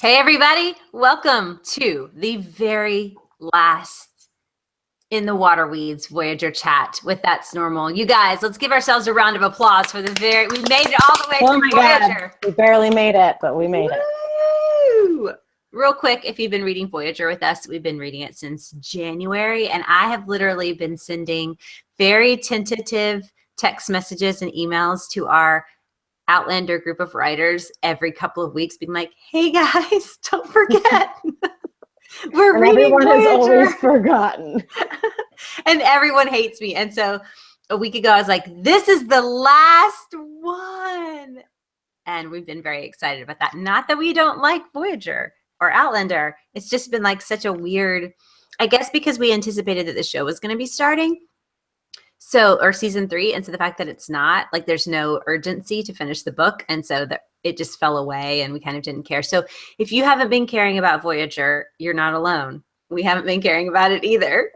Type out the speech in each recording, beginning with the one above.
Hey everybody, welcome to the very last in the Waterweeds Voyager chat with That's Normal. You guys, let's give ourselves a round of applause for we made it all the way through Voyager. God. We barely made it, but we made it. Real quick, if you've been reading Voyager with us, we've been reading it since January, and I have literally been sending very tentative text messages and emails to our Outlander group of writers every couple of weeks, being like, hey guys, don't forget. We're reading everyone Voyager. Has always forgotten. And everyone hates me. And so a week ago, I was like, this is the last one. And we've been very excited about that. Not that we don't like Voyager or Outlander. It's just been like such a weird, I guess because we anticipated that the show was going to be starting. So, or season 3. And so the fact that it's not, like there's no urgency to finish the book. And so that it just fell away and we kind of didn't care. So if you haven't been caring about Voyager, you're not alone. We haven't been caring about it either.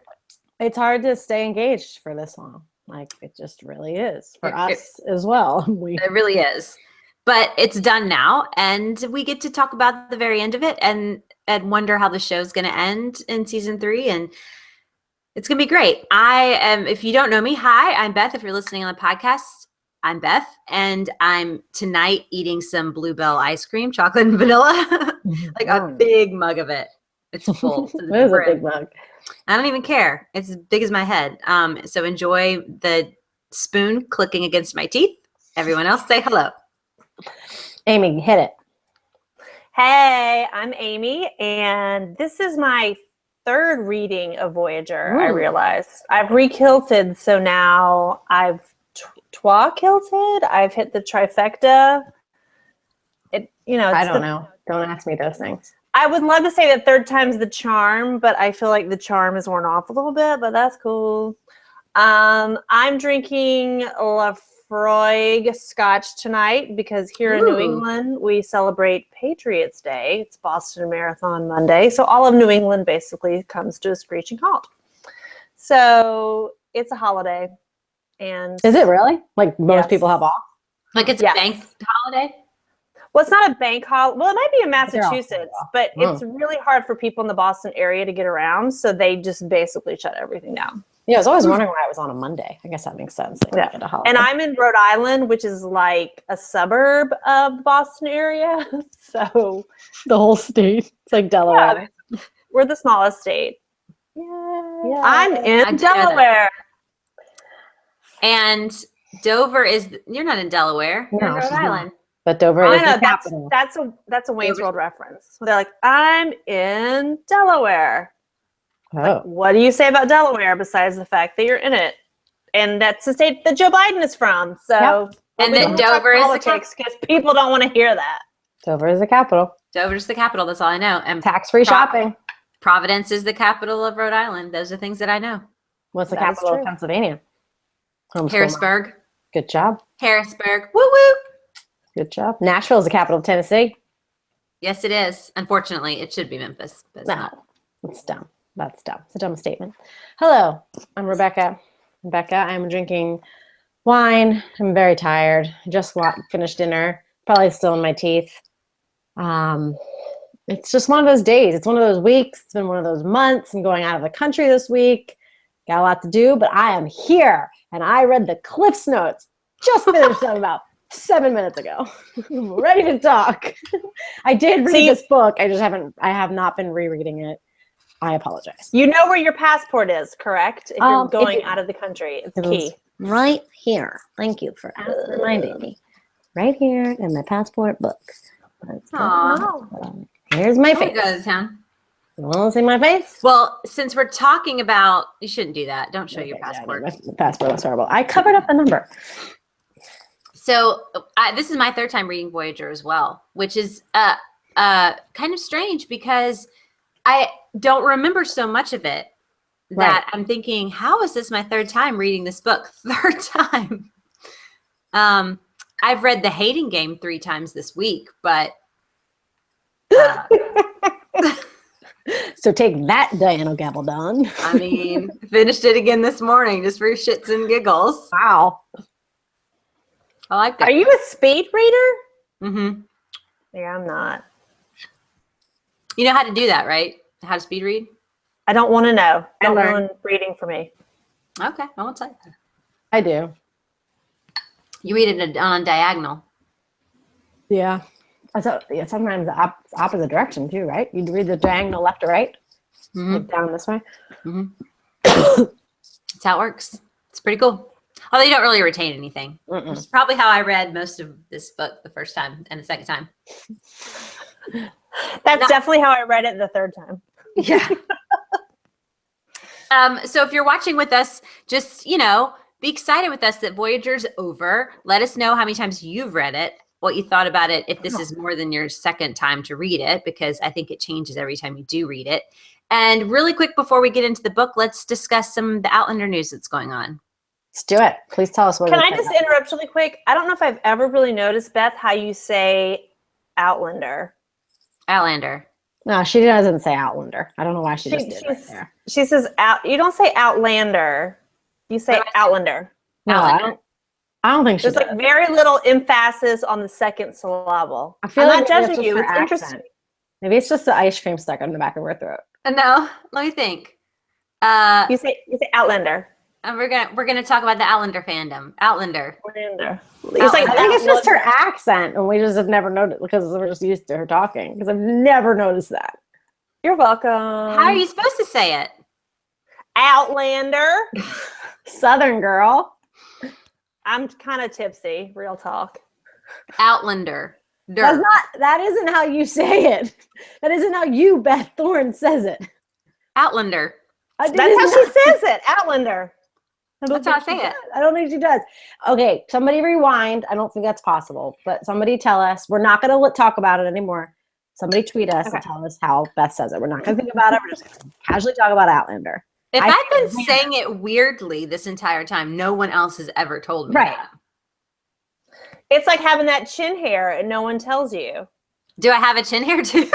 It's hard to stay engaged for this long. Like it just really is for us as well. It really is. But it's done now. And we get to talk about the very end of it and wonder how the show's going to end in season 3. And it's going to be great. I am, if you don't know me, hi, I'm Beth. If you're listening on the podcast, I'm Beth. And I'm tonight eating some Bluebell ice cream, chocolate and vanilla, like a big mug of it. It's full. It is a big mug. I don't even care. It's as big as my head. So enjoy the spoon clicking against my teeth. Everyone else say hello. Amy, hit it. Hey, I'm Amy. And this is my third reading of Voyager. Ooh. I realized I've re-kilted, so now I've twa-kilted. I've hit the trifecta. I don't know. Don't ask me those things. I would love to say that third time's the charm, but I feel like the charm is worn off a little bit. But that's cool. I'm drinking Lafroig Scotch tonight because here in New England, we celebrate Patriots Day. It's Boston Marathon Monday. So all of New England basically comes to a screeching halt. So it's a holiday. And is it really? Like most people have off? Like it's a bank holiday? Well, it's not a bank holiday. Well, it might be in Massachusetts, but it's really hard for people in the Boston area to get around. So they just basically shut everything down. Yeah, I was always wondering why it was on a Monday. I guess that makes sense. Yeah. And I'm in Rhode Island, which is like a suburb of the Boston area. So the whole state. It's like Delaware. Yeah, we're the smallest state. Yeah. I'm in Delaware. And Dover is, you're not in Delaware. You're in Rhode Island. But Dover is the capital. That's a Wayne's World reference. They're like, I'm in Delaware. Oh. Like, what do you say about Delaware besides the fact that you're in it? And that's the state that Joe Biden is from. So, and then Dover is politics because people don't want to hear that. Dover is the capital. Dover's the capital. That's all I know. And tax-free shopping. Providence is the capital of Rhode Island. Those are things that I know. What's the capital of Pennsylvania? Harrisburg. Good job. Harrisburg. Woo woo. Good job. Nashville is the capital of Tennessee. Yes, it is. Unfortunately, it should be Memphis. But it's not. It's dumb. That's dumb. It's a dumb statement. Hello, I'm Rebecca. I'm drinking wine. I'm very tired. I just finished dinner. Probably still in my teeth. It's just one of those days. It's one of those weeks. It's been one of those months. I'm going out of the country this week. Got a lot to do, but I am here. And I read the Cliff's Notes. Just finished them about 7 minutes ago. I'm ready to talk. I did read this book. I have not been rereading it. I apologize. You know where your passport is, correct? If you're going out of the country, it's key. Right here. Thank you for reminding me. Right here in my passport book. Here's my face. Go to town. You want to see my face? Well, since we're talking about, you shouldn't do that. Don't show your passport. Yeah, my passport was horrible. I covered up the number. So this is my third time reading Voyager as well, which is kind of strange because I don't remember so much of it that I'm thinking, how is this my third time reading this book? Third time. I've read The Hating Game 3 times this week, but so take that, Diana Gabaldon. I mean, finished it again this morning just for shits and giggles. Wow. I like that. Are you a speed reader? Mm-hmm. Yeah, I'm not. You know how to do that, right? How to speed read? I don't want to know. Don't learned. ruin reading for me. Okay, I won't tell you. I do. You read it on diagonal. Yeah. So, yeah, sometimes the opposite direction too, right? You read the diagonal left to right, like down this way. That's how it works. It's pretty cool. Although you don't really retain anything. It's probably how I read most of this book the first time and the second time. That's definitely how I read it the third time. Yeah. So if you're watching with us, just, be excited with us that Voyager's over. Let us know how many times you've read it, what you thought about it, if this is more than your second time to read it, because I think it changes every time you do read it. And really quick, before we get into the book, let's discuss some of the Outlander news that's going on. Let's do it. Please tell us what. Can I just interrupt really quick? I don't know if I've ever really noticed, Beth, how you say Outlander. Outlander. No, she doesn't say Outlander. I don't know why she just did right there. She says out. You don't say Outlander. You say Outlander. No, Outlander. I don't think she There's does. like very little emphasis on the second syllable. I feel I'm like not maybe judging you. her It's accent. interesting. Maybe it's just the ice cream stuck in the back of her throat. No, let me think. You say Outlander. And we're gonna talk about the Outlander fandom. Outlander. Outlander. It's like, I think it's just her accent, and we just have never noticed because we're just used to her talking. Because I've never noticed that. You're welcome. How are you supposed to say it? Outlander. Southern girl. I'm kind of tipsy. Real talk. Outlander. That's not. That isn't how you say it. That isn't how you, Beth Thorne, says it. Outlander. That's how she says it. Outlander. That's how I say it. I don't think she does. Okay, somebody rewind. I don't think that's possible, but somebody tell us. We're not going to talk about it anymore. Somebody tweet us and tell us how Beth says it. We're not going to think about it. We're just going to casually talk about Outlander. If I've been saying it weirdly this entire time, no one else has ever told me that. It's like having that chin hair and no one tells you. Do I have a chin hair too?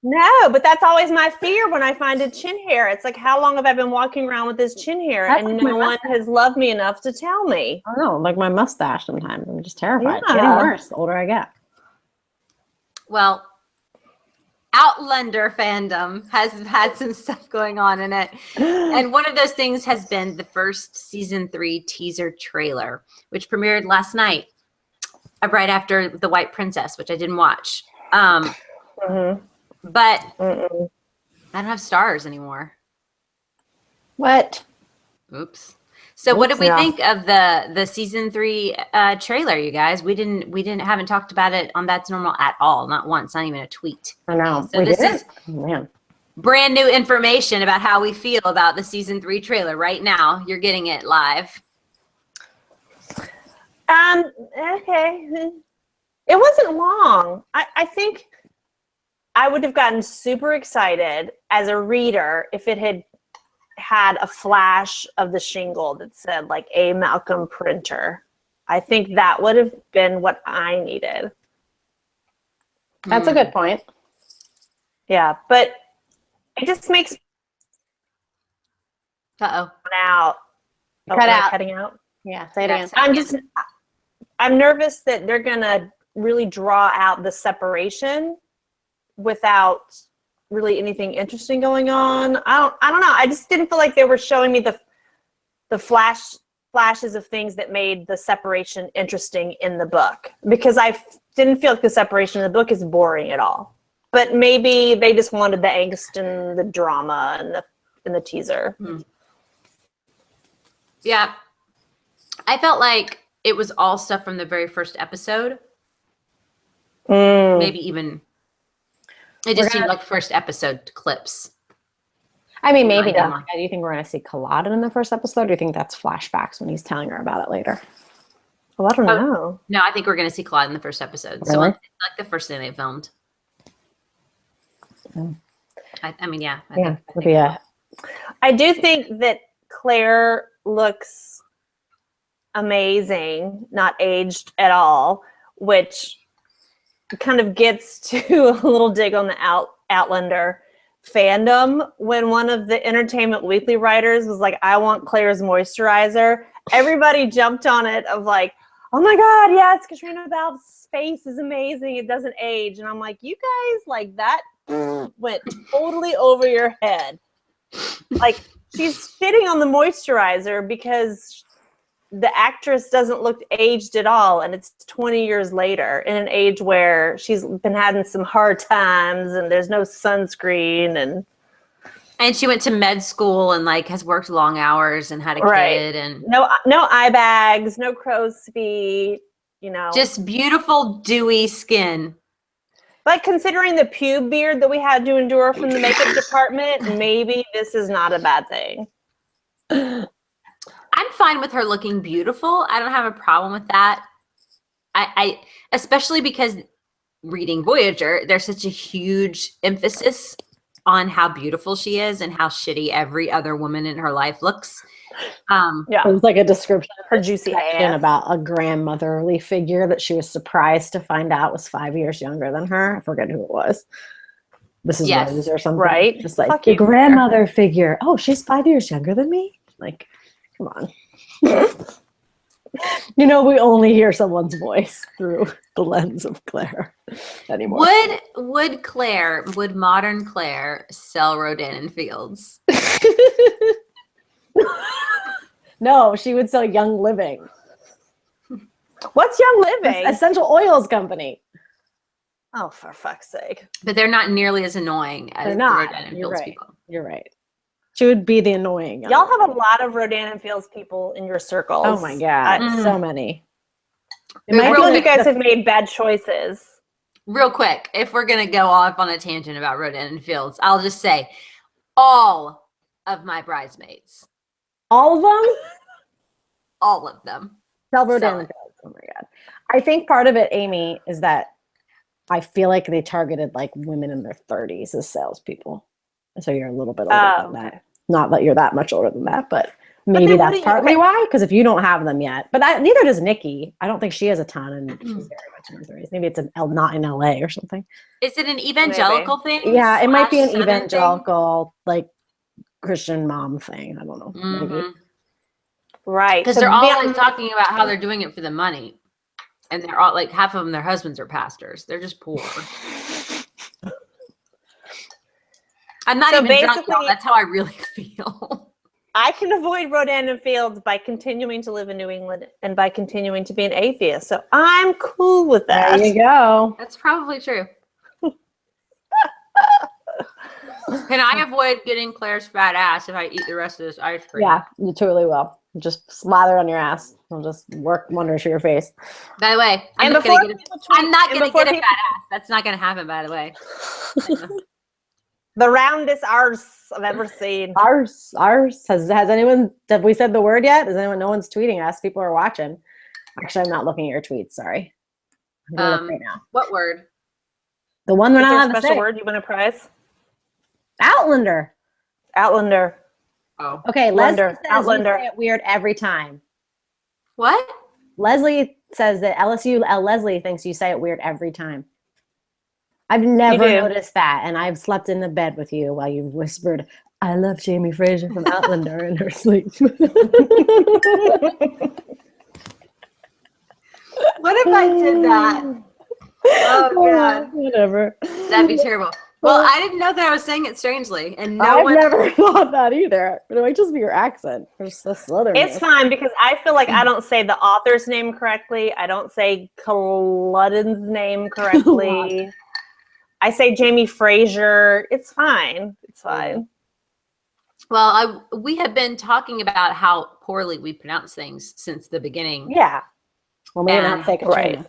No, but that's always my fear when I find a chin hair. It's like, how long have I been walking around with this chin hair and no one has loved me enough to tell me? I don't know, like my mustache sometimes. I'm just terrified. It's Yeah. getting worse the older I get. Well, Outlander fandom has had some stuff going on in it. And one of those things has been the first season 3 teaser trailer, which premiered last night, right after The White Princess, which I didn't watch. But I don't have stars anymore. What? Oops. So what did we think of the season 3 trailer, you guys? We haven't talked about it on That's Normal at all. Not once, not even a tweet. I know. So this is man. brand new information about how we feel about the season 3 trailer right now. You're getting it live. Okay. It wasn't long. I think I would have gotten super excited as a reader if it had a flash of the shingle that said like A. Malcolm Printer. I think that would have been what I needed. That's a good point. Yeah, but it just makes Uh-oh. out. Cut out. Cutting out. Yeah, say it again. I'm nervous that they're gonna really draw out the separation without really anything interesting going on. I don't know. I just didn't feel like they were showing me the flashes of things that made the separation interesting in the book, because I didn't feel like the separation in the book is boring at all. But maybe they just wanted the angst and the drama in the teaser. Yeah. I felt like it was all stuff from the very first episode. Maybe even it just seemed like first episode clips. I mean, maybe not. Do you think we're going to see Culloden in the first episode? Or do you think that's flashbacks when he's telling her about it later? Well, I don't know. No, I think we're going to see Claude in the first episode. Really? So it's like the first thing they filmed. I mean, yeah. I do think that Claire looks amazing, not aged at all, which kind of gets to a little dig on the Outlander fandom. When one of the Entertainment Weekly writers was like, I want Claire's moisturizer, everybody jumped on it of like, oh my God, yes, Katrina Balf's face is amazing. It doesn't age. And I'm like, you guys, like, that went totally over your head. Like, she's shitting on the moisturizer because the actress doesn't look aged at all, and it's 20 years later in an age where she's been having some hard times and there's no sunscreen and she went to med school and like has worked long hours and had a kid and no eye bags, no crow's feet, just beautiful dewy skin. But considering the pube beard that we had to endure from the makeup department, maybe this is not a bad thing. I'm fine with her looking beautiful. I don't have a problem with that. I especially because reading Voyager, there's such a huge emphasis on how beautiful she is and how shitty every other woman in her life looks. It was like a description of her juicy ass about a grandmotherly figure that she was surprised to find out was 5 years younger than her. I forget who it was. This is Rose or something. Right. Just like the grandmother figure. Oh, she's 5 years younger than me? Like, come on. We only hear someone's voice through the lens of Claire anymore. Would modern Claire sell Rodan and Fields? No, she would sell Young Living. What's Young Living? Essential oils company. Oh, for fuck's sake. But they're not nearly as annoying as the Rodan and Fields people. You're right. She would be the annoying. Y'all have a lot of Rodan and Fields people in your circles. Oh my God. So many. I feel you guys have made bad choices. Real quick, if we're going to go off on a tangent about Rodan and Fields, I'll just say all of my bridesmaids. All of them? All of them. Sell Rodan and Fields. Oh my God. I think part of it, Amy, is that I feel like they targeted like women in their 30s as salespeople. So you're a little bit older than that. Not that you're that much older than that, but maybe that's partly why. Because if you don't have them yet, but neither does Nikki. I don't think she has a ton, and she's very much in her 30s. Maybe it's not in LA or something. Is it an evangelical thing? Yeah, it might be an evangelical, like Christian mom thing. I don't know. Maybe. Right. Because they're all like talking about how they're doing it for the money. And they're all like, half of them, their husbands are pastors. They're just poor. I'm not even drunk, y'all. That's how I really feel. I can avoid Rodan and Fields by continuing to live in New England and by continuing to be an atheist. So I'm cool with that. There you go. That's probably true. Can I avoid getting Claire's fat ass if I eat the rest of this ice cream? Yeah, you totally will. Just slather on your ass. It'll just work wonders for your face. By the way, I'm not going to get a fat ass. That's not going to happen, by the way. The roundest arse I've ever seen. Arse. Has anyone, have we said the word yet? No one's tweeting us. People are watching. Actually, I'm not looking at your tweets. Sorry. I'm going to look right now. What word? The one we're not allowed to say. Special word you win a prize? Outlander. Oh. Okay, Leslie says you say it weird every time. What? Leslie says that Leslie thinks you say it weird every time. I've never noticed that, and I've slept in the bed with you while you whispered, "I love Jamie Fraser from Outlander" in her sleep. What if I did that? Oh God. Whatever. That'd be terrible. Well, I didn't know that I was saying it strangely, and I've never thought that either. It might just be your accent. It's fine because I feel like I don't say the author's name correctly. I don't say Culloden's name correctly. I say Jamie Fraser. It's fine. It's fine. Well, we have been talking about how poorly we pronounce things since the beginning. Yeah. Well, maybe not say Katrina. Right.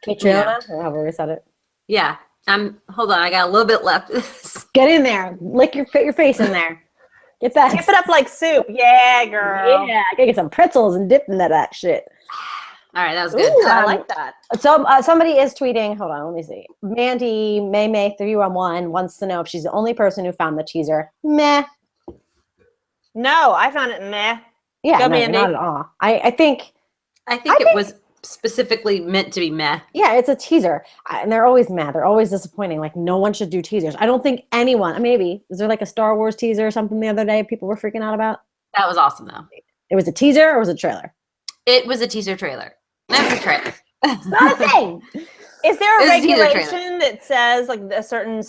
Katrina, or however we said it. Yeah. Hold on. I got a little bit left. Get in there. Put your face in there. Get that. Dip it up like soup. Yeah, girl. Yeah. I gotta get some pretzels and dip into that shit. All right, that was good. Ooh, I like that. So somebody is tweeting. Hold on, let me see. Mandy May 311 wants to know if she's the only person who found the teaser. Meh. No, I found it meh. Yeah, Go, no, Mandy. not at all. I think it was specifically meant to be meh. Yeah, it's a teaser, and they're always meh. They're always disappointing. Like no one should do teasers. I don't think anyone. Maybe was there like a Star Wars teaser or something the other day people were freaking out about? That was awesome though. It was a teaser or was it a trailer? It was a teaser trailer. Never a trailer. It's not a thing. Is there a regulation that says like a certain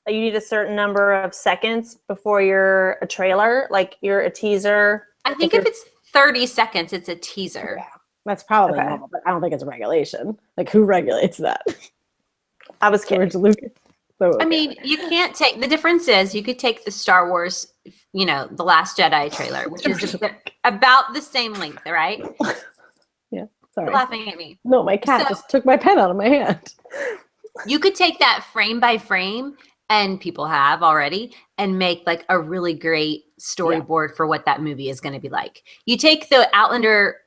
that you need a certain number of seconds before you're a trailer, like you're a teaser? I think if it's 30 seconds, it's a teaser. Yeah, that's probably Okay. normal, but I don't think it's a regulation. Like, who regulates that? I was kidding. George Lucas. So, I mean, you can't take, the difference is you could take the Star Wars, The Last Jedi trailer, which is about the same length, right? yeah, You're sorry. laughing at me. No, my cat just took my pen out of my hand. You could take that frame by frame, and people have already, and make like a really great storyboard for what that movie is going to be like. You take the Outlander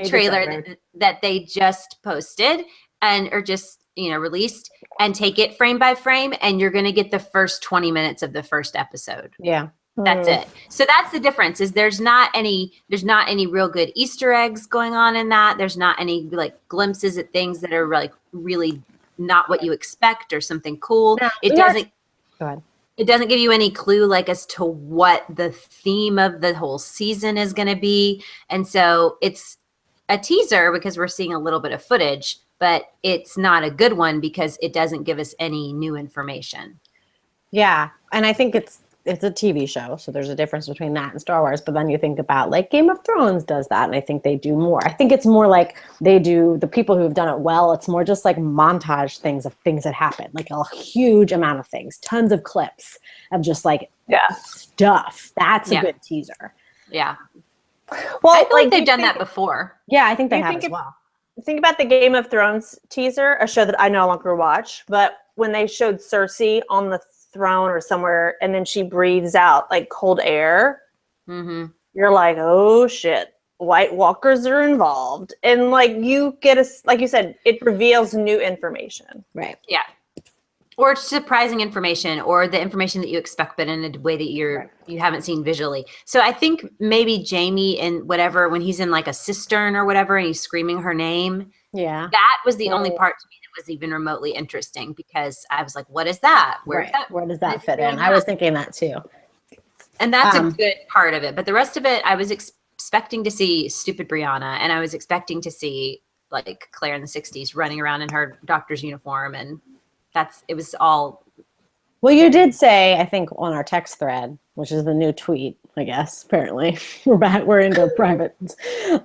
trailer that they just posted or just released, and take it frame by frame, and you're going to get the first 20 minutes of the first episode. Yeah. That's it. So that's the difference, is there's not any real good Easter eggs going on in that. There's not any like glimpses at things that are like really not what you expect or something cool. No, It doesn't Go ahead. It doesn't give you any clue like as to what the theme of the whole season is going to be. And so it's a teaser because we're seeing a little bit of footage, but it's not a good one because it doesn't give us any new information. Yeah, and I think it's a TV show, so there's a difference between that and Star Wars. But then you think about like Game of Thrones does that, and I think they do more. I think it's more like they do, the people who have done it well, it's more just like montage things of things that happen, like a huge amount of things, tons of clips of just like stuff. That's a good teaser. Yeah. Well, I feel like they've done that before. Yeah, I think they have as well. Think about the Game of Thrones teaser, a show that I no longer watch, but when they showed Cersei on the throne or somewhere, and then she breathes out like cold air, you're like, oh shit, White Walkers are involved. And like you get like you said, it reveals new information. Right. Yeah. Or surprising information, or the information that you expect, but in a way that you haven't seen visually. So I think maybe Jamie and whatever, when he's in like a cistern or whatever, and he's screaming her name. Yeah. That was the only part to me that was even remotely interesting, because I was like, what is that? Where does that fit in? I was thinking that too. And that's a good part of it. But the rest of it, I was expecting to see stupid Brianna, and I was expecting to see like Claire in the 60s running around in her doctor's uniform, and it was all. Well, you did say, I think, on our text thread, which is the new tweet, I guess, apparently. We're into private.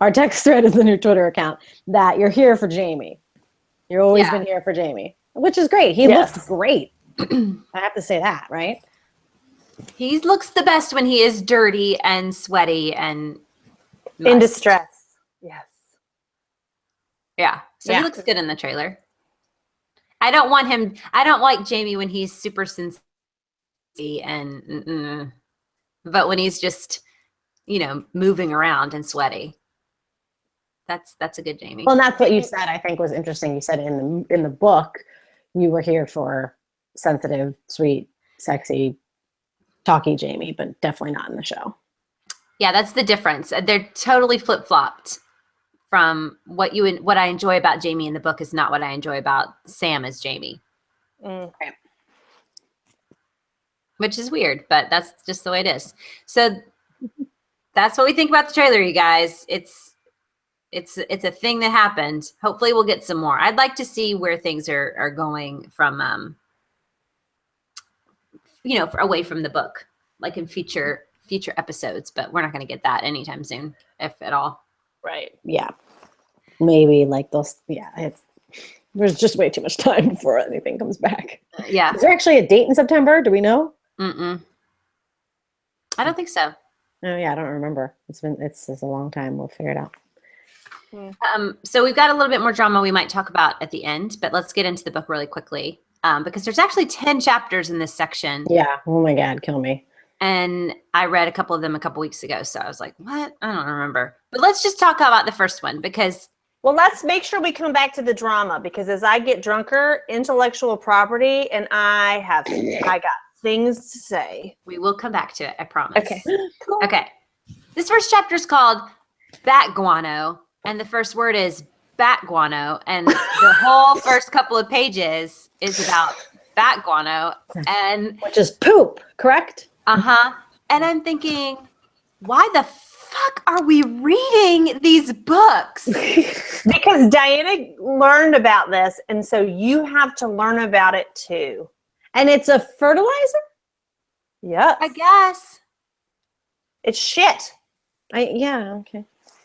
Our text thread is the new Twitter account, that you're here for Jamie. You've always been here for Jamie, which is great. He looks great. I have to say that, right? He looks the best when he is dirty and sweaty and in distress. Yes. Yeah. So he looks good in the trailer. I don't like Jamie when he's super sincere but when he's just, moving around and sweaty. That's a good Jamie. Well, and that's what you said, I think, was interesting. You said in the book, you were here for sensitive, sweet, sexy, talky Jamie, but definitely not in the show. Yeah, that's the difference. They're totally flip-flopped from what I enjoy about Jamie in the book is not what I enjoy about Sam as Jamie. Okay. Which is weird, but that's just the way it is. So that's what we think about the trailer, you guys. It's a thing that happened. Hopefully we'll get some more. I'd like to see where things are going from, away from the book, like in future episodes, but we're not going to get that anytime soon, if at all. Right. Yeah. Maybe like those. Yeah. There's just way too much time before anything comes back. Yeah. Is there actually a date in September? Do we know? I don't think so. Oh yeah, I don't remember. It's a long time. We'll figure it out. So we've got a little bit more drama we might talk about at the end, but let's get into the book really quickly, because there's actually 10 chapters in this section. Yeah. Oh my God, kill me. And I read a couple of them a couple weeks ago, so I was like, what? I don't remember. But let's just talk about the first one, because... Well, let's make sure we come back to the drama, because as I get drunker, intellectual property, and I got things to say. We will come back to it, I promise. Okay. Cool. Okay. This first chapter is called Bat Guano, and the first word is bat guano, and the whole first couple of pages is about bat guano, and which is poop, correct? And I'm thinking, why the fuck are we reading these books? Because Diana learned about this, and so you have to learn about it too. And it's a fertilizer? Yeah. I guess. It's shit. Yeah, okay.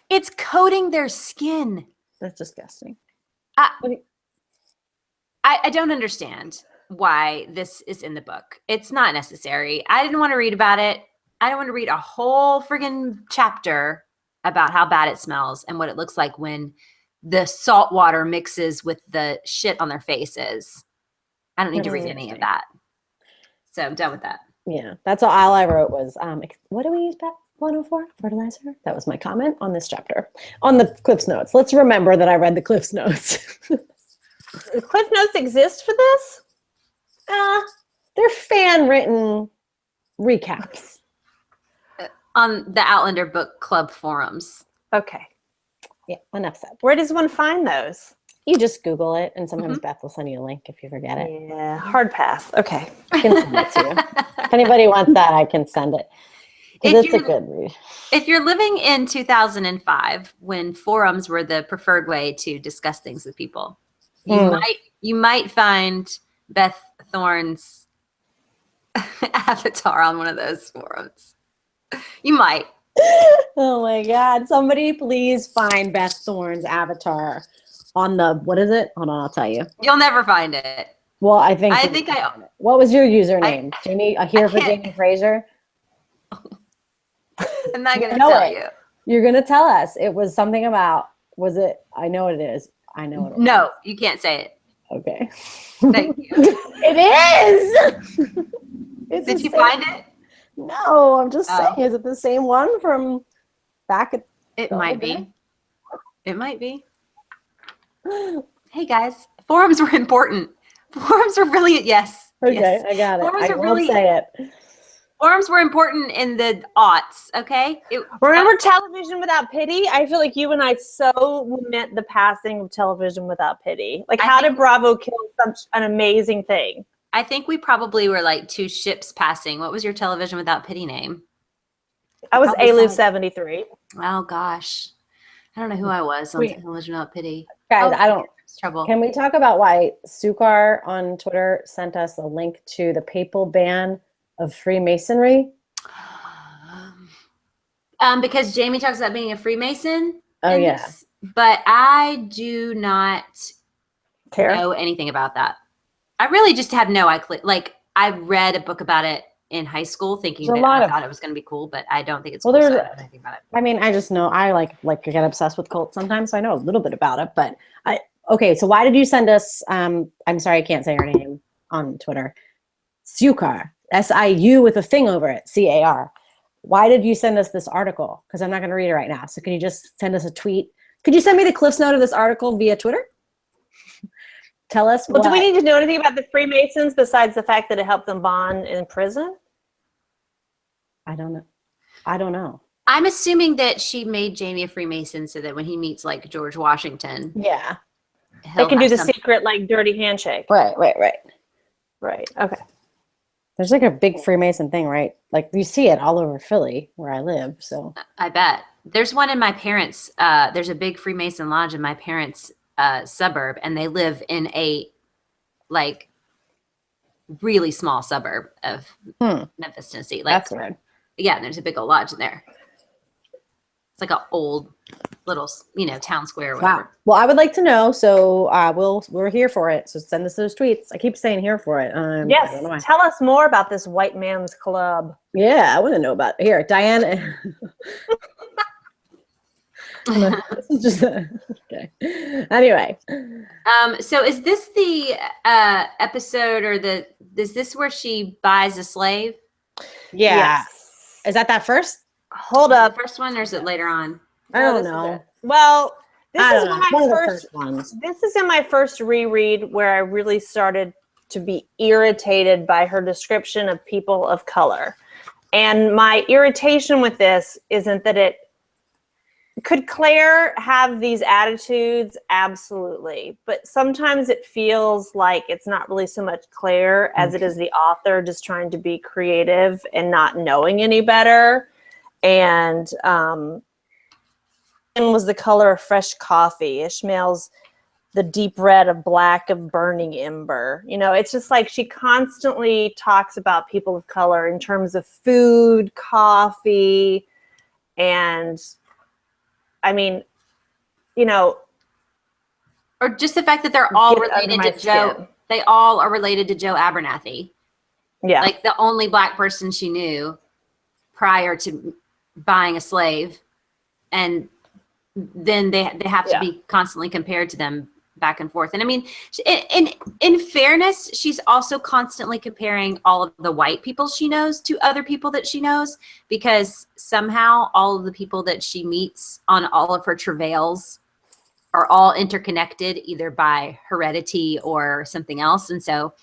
It's coating their skin. That's disgusting. I don't understand why this is in the book. It's not necessary. I didn't want to read about it. I don't want to read a whole friggin' chapter about how bad it smells and what it looks like when the salt water mixes with the shit on their faces. I don't need to read any of that. So I'm done with that. Yeah, that's all I wrote was, what do we use back 104? Fertilizer? That was my comment on this chapter. On the Cliff's Notes. Let's remember that I read the Cliff's Notes. The Cliff Notes exist for this? They're fan-written recaps. On the Outlander Book Club forums. Okay. Yeah, enough said. Where does one find those? You just Google it, and sometimes Beth will send you a link if you forget it. Yeah, hard pass. Okay. I can send it to you. If anybody wants that, I can send it. It's a good read. If you're living in 2005, when forums were the preferred way to discuss things with people, you might find Beth Thorne's avatar on one of those forums. You might. Oh my God. Somebody please find Beth Thorne's avatar on the, what is it? Hold on, I'll tell you. You'll never find it. Well, I think what was your username? Jamie, here for Jamie Fraser? I'm not going to tell you. You're going to tell us. It was something about, was it, I know what it is. I know what it is. No, you can't say it. Okay. Thank you. It is. Did you find it? No, I'm just saying. Is it the same one from back at? It might be. It might be. Hey guys, forums were important. Forums were really yes. Okay, yes. I got it. Forums I won't say it. Forums were important in the aughts. Okay. Remember Television Without Pity? I feel like you and I so lament the passing of Television Without Pity. Like, how did Bravo kill such an amazing thing? I think we probably were like two ships passing. What was your Television Without Pity name? I was Alu 73. Oh gosh, I don't know who I was on Television Without Pity. Guys, I don't. Trouble. Can we talk about why Sukar on Twitter sent us a link to the papal ban of Freemasonry? Because Jamie talks about being a Freemason. Oh yeah. But I do not know anything about that. I really just have no like I read a book about it in high school thinking that I thought it was going to be cool, but I don't think it's cool. So I don't know anything about it. I mean, I just know I like get obsessed with cults sometimes, so I know a little bit about it. But okay, so why did you send us? I'm sorry, I can't say her name on Twitter. Sukar, SIU with a thing over it, CAR. Why did you send us this article? Because I'm not going to read it right now. So can you just send us a tweet? Could you send me the Cliff's Note of this article via Twitter? Tell us. Well, do we need to know anything about the Freemasons besides the fact that it helped them bond in prison? I don't know. I'm assuming that she made Jamie a Freemason so that when he meets like George Washington, they can do the secret like dirty handshake. Right. Okay. There's like a big Freemason thing, right? Like you see it all over Philly where I live. So I bet there's one in my parents. There's a big Freemason lodge in my parents' suburb, and they live in a like really small suburb of Memphis, Tennessee. Like, that's weird. Yeah, there's a big old lodge in there. It's like an old little, town square or whatever. Wow. Well, I would like to know. So we're here for it. So send us those tweets. I keep saying here for it. Yes. Tell us more about this white man's club. Yeah, I want to know about it. Here, Diana. This is just okay. Anyway. So is this the episode is this where she buys a slave? Yeah. Yes. Is that first? Hold up. The first one, or is it later on? I don't know. Well, this is one of the first ones. This is in my first reread where I really started to be irritated by her description of people of color. And my irritation with this isn't that could Claire have these attitudes? Absolutely. But sometimes it feels like it's not really so much Claire as it is the author just trying to be creative and not knowing any better. And was the color of fresh coffee. Ishmael's the deep red of black of burning ember. You know, it's just like she constantly talks about people of color in terms of food, coffee, and I mean, you know, or just the fact that they're all get under related my to Joe. skin. They all are related to Joe Abernathy. Yeah. Like the only black person she knew prior to buying a slave. And then they have to be constantly compared to them back and forth. And I mean, in fairness, she's also constantly comparing all of the white people she knows to other people that she knows, because somehow all of the people that she meets on all of her travails are all interconnected either by heredity or something else. And so,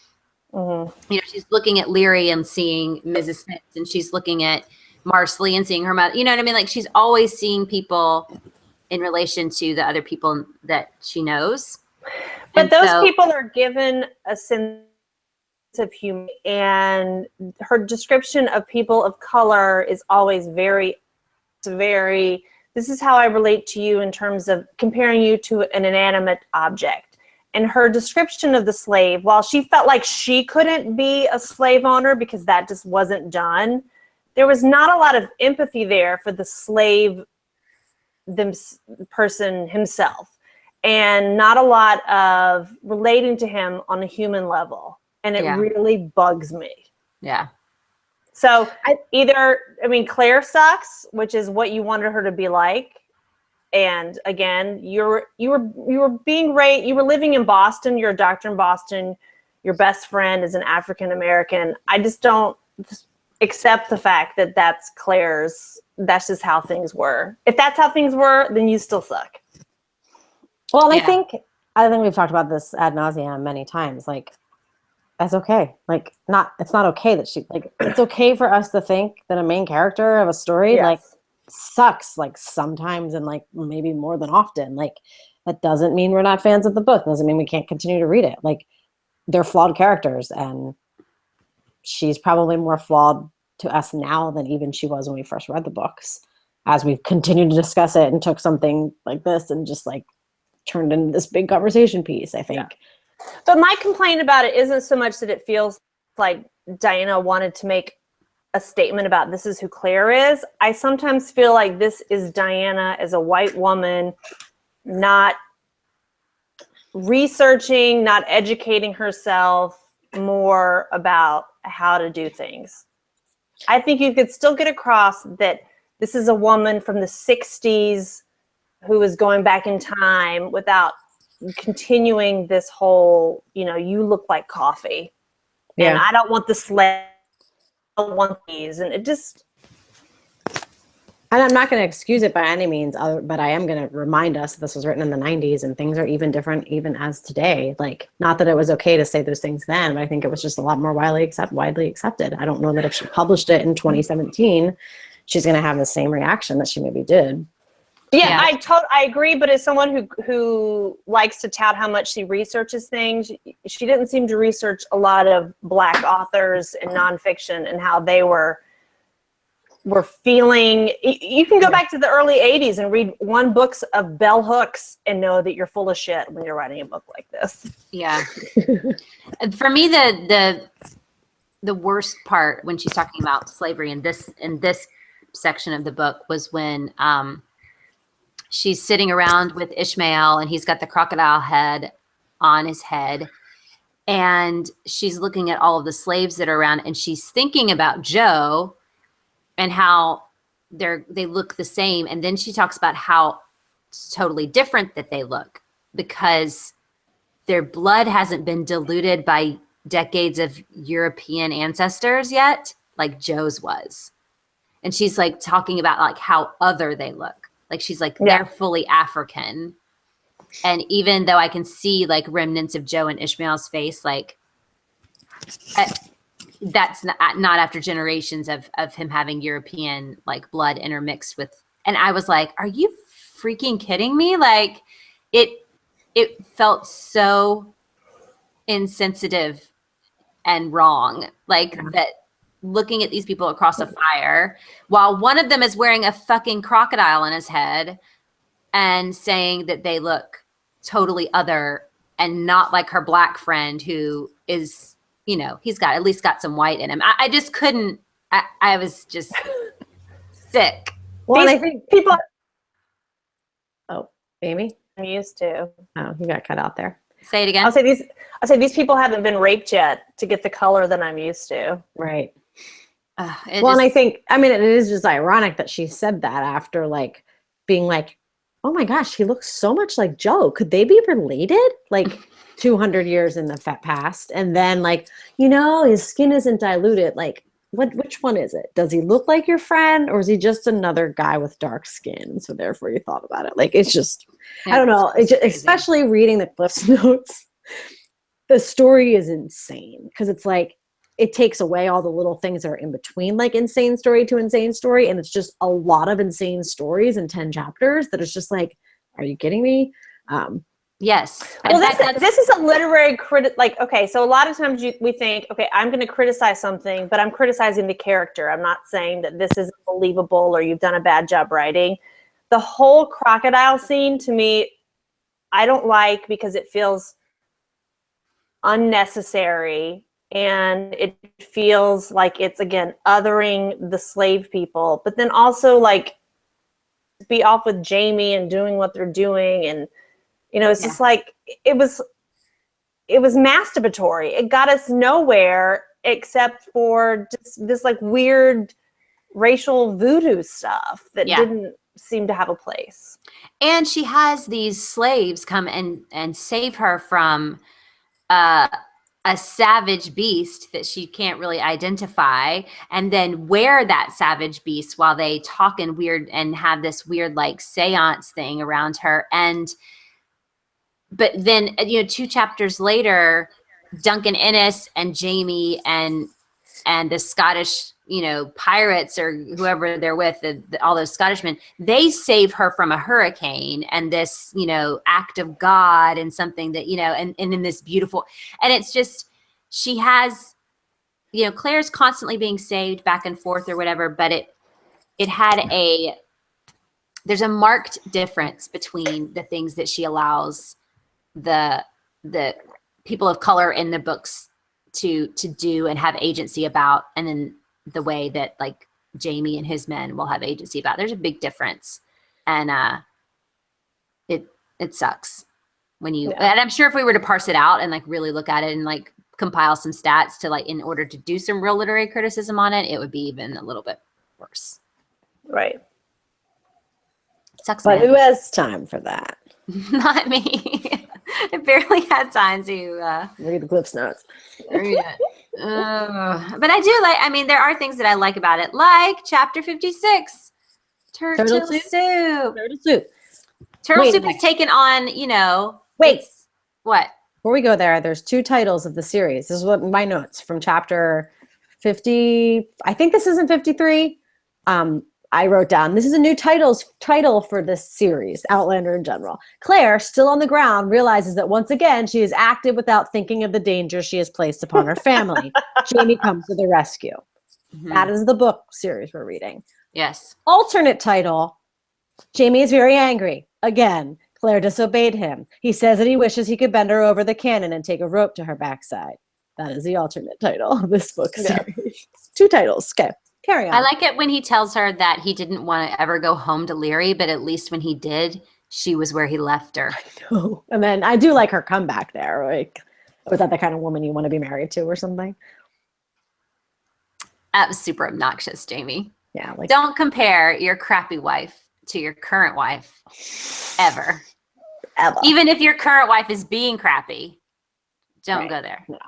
you know, she's looking at Leary and seeing Mrs. Smith, and she's looking at Marsley and seeing her mother. You know what I mean? Like she's always seeing people in relation to the other people that she knows. But those people are given a sense of humor, and her description of people of color is always very, this is how I relate to you in terms of comparing you to an inanimate object. And her description of the slave, while she felt like she couldn't be a slave owner because that just wasn't done, there was not a lot of empathy there for the slave person himself, and not a lot of relating to him on a human level. And it really bugs me. Yeah. So Claire sucks, which is what you wanted her to be like. And again, you were being raised, you were living in Boston, you're a doctor in Boston, your best friend is an African American. I just don't accept the fact that that's just how things were. If that's how things were, then you still suck. Well, and I think we've talked about this ad nauseum many times. Like, that's okay. Like, it's not okay that it's okay for us to think that a main character of a story sucks, like sometimes, and like maybe more than often. Like, that doesn't mean we're not fans of the book. Doesn't mean we can't continue to read it. Like, they're flawed characters, and she's probably more flawed to us now than even she was when we first read the books, as we've continued to discuss it and took something like this and just like turned into this big conversation piece, I think. Yeah. But my complaint about it isn't so much that it feels like Diana wanted to make a statement about this is who Claire is. I sometimes feel like this is Diana as a white woman, not researching, not educating herself more about how to do things. I think you could still get across that this is a woman from the 60s who is going back in time without continuing this whole, you look like coffee. Yeah. And I don't want the slave, I don't want these. And it just... And I'm not going to excuse it by any means, but I am going to remind us this was written in the 90s and things are even different even as today. Like, not that it was okay to say those things then, but I think it was just a lot more widely accepted. I don't know that if she published it in 2017, she's going to have the same reaction that she maybe did. Yeah. I agree. But as someone who likes to tout how much she researches things, she didn't seem to research a lot of Black authors and nonfiction and how they were feeling. You can go back to the early 80s and read one book of bell hooks and know that you're full of shit when you're writing a book like this. Yeah. For me, the worst part when she's talking about slavery in this section of the book was when she's sitting around with Ishmael and he's got the crocodile head on his head, and she's looking at all of the slaves that are around, and she's thinking about Joe and how they look the same. And then she talks about how it's totally different that they look because their blood hasn't been diluted by decades of European ancestors yet, like Joe's was. And she's like talking about like how other they look. Like she's like, they're fully African. And even though I can see like remnants of Joe and Ishmael's face, like that's not after generations of him having European like blood intermixed with. And I was like, are you freaking kidding me? Like it felt so insensitive and wrong. Like that looking at these people across a fire while one of them is wearing a fucking crocodile on his head and saying that they look totally other and not like her black friend who is, you know, he's got at least got some white in him. I just couldn't. I was just sick. Well, and These I think people Oh, Amy? I'm used to. Oh, you got cut out there. Say it again. I'll say these people haven't been raped yet to get the color that I'm used to. Right. Well, And I think, I mean, it is just ironic that she said that after like being like, oh my gosh, he looks so much like Joe. Could they be related? Like 200 years in the past. And then like, you know, his skin isn't diluted. Like, which one is it? Does he look like your friend or is he just another guy with dark skin? So therefore you thought about it. Like, it's just, I don't know. It's just, especially reading the Cliff's Notes, the story is insane because it's like, it takes away all the little things that are in between, like insane story to insane story. And it's just a lot of insane stories in 10 chapters that is just like, are you kidding me? Yes. Well, this is a literary critic. Like, okay, so a lot of times we think, okay, I'm going to criticize something, but I'm criticizing the character. I'm not saying that this isn't believable or you've done a bad job writing. The whole crocodile scene to me, I don't like because it feels unnecessary and it feels like it's, again, othering the slave people, but then also like be off with Jamie and doing what they're doing. And, you know, it's just like, it was masturbatory. It got us nowhere except for just this like weird racial voodoo stuff that didn't seem to have a place. And she has these slaves come and save her from a savage beast that she can't really identify, and then wear that savage beast while they talk in weird and have this weird like seance thing around her. But then, you know, 2 chapters later, Duncan Innes and Jamie and the Scottish, you know, pirates or whoever they're with, all those Scottish men, they save her from a hurricane and this, you know, act of God and something that, you know, and in this beautiful, and it's just, she has, you know, Claire's constantly being saved back and forth or whatever, but there's a marked difference between the things that she allows the people of color in the books to do and have agency about, and then the way that like Jamie and his men will have agency about. There's a big difference, and it sucks when you. And I'm sure if we were to parse it out and like really look at it and like compile some stats to like in order to do some real literary criticism on it, it would be even a little bit worse. Right. It sucks. But man. who has time for that? Not me. I barely had time to read the Cliff's Notes. Read it. But I do like, I mean, there are things that I like about it, like chapter 56, Turtle Soup. Turtle Soup. Turtle Soup has taken on, you know. Wait. What? Before we go there, there's 2 titles of the series. This is what my notes from chapter 50. I think this isn't 53. I wrote down, this is a new title for this series, Outlander in general. Claire, still on the ground, realizes that once again, she has acted without thinking of the danger she has placed upon her family. Jamie comes to the rescue. Mm-hmm. That is the book series we're reading. Yes. Alternate title, Jamie is very angry. Again, Claire disobeyed him. He says that he wishes he could bend her over the cannon and take a rope to her backside. That is the alternate title of this book series. 2 titles. Okay. Carry on. I like it when he tells her that he didn't want to ever go home to Leary, but at least when he did, she was where he left her. I know. And then I do like her comeback there. Like, was that the kind of woman you want to be married to or something? That was super obnoxious, Jamie. Yeah. Like, don't compare your crappy wife to your current wife ever. Even if your current wife is being crappy, don't go there. No.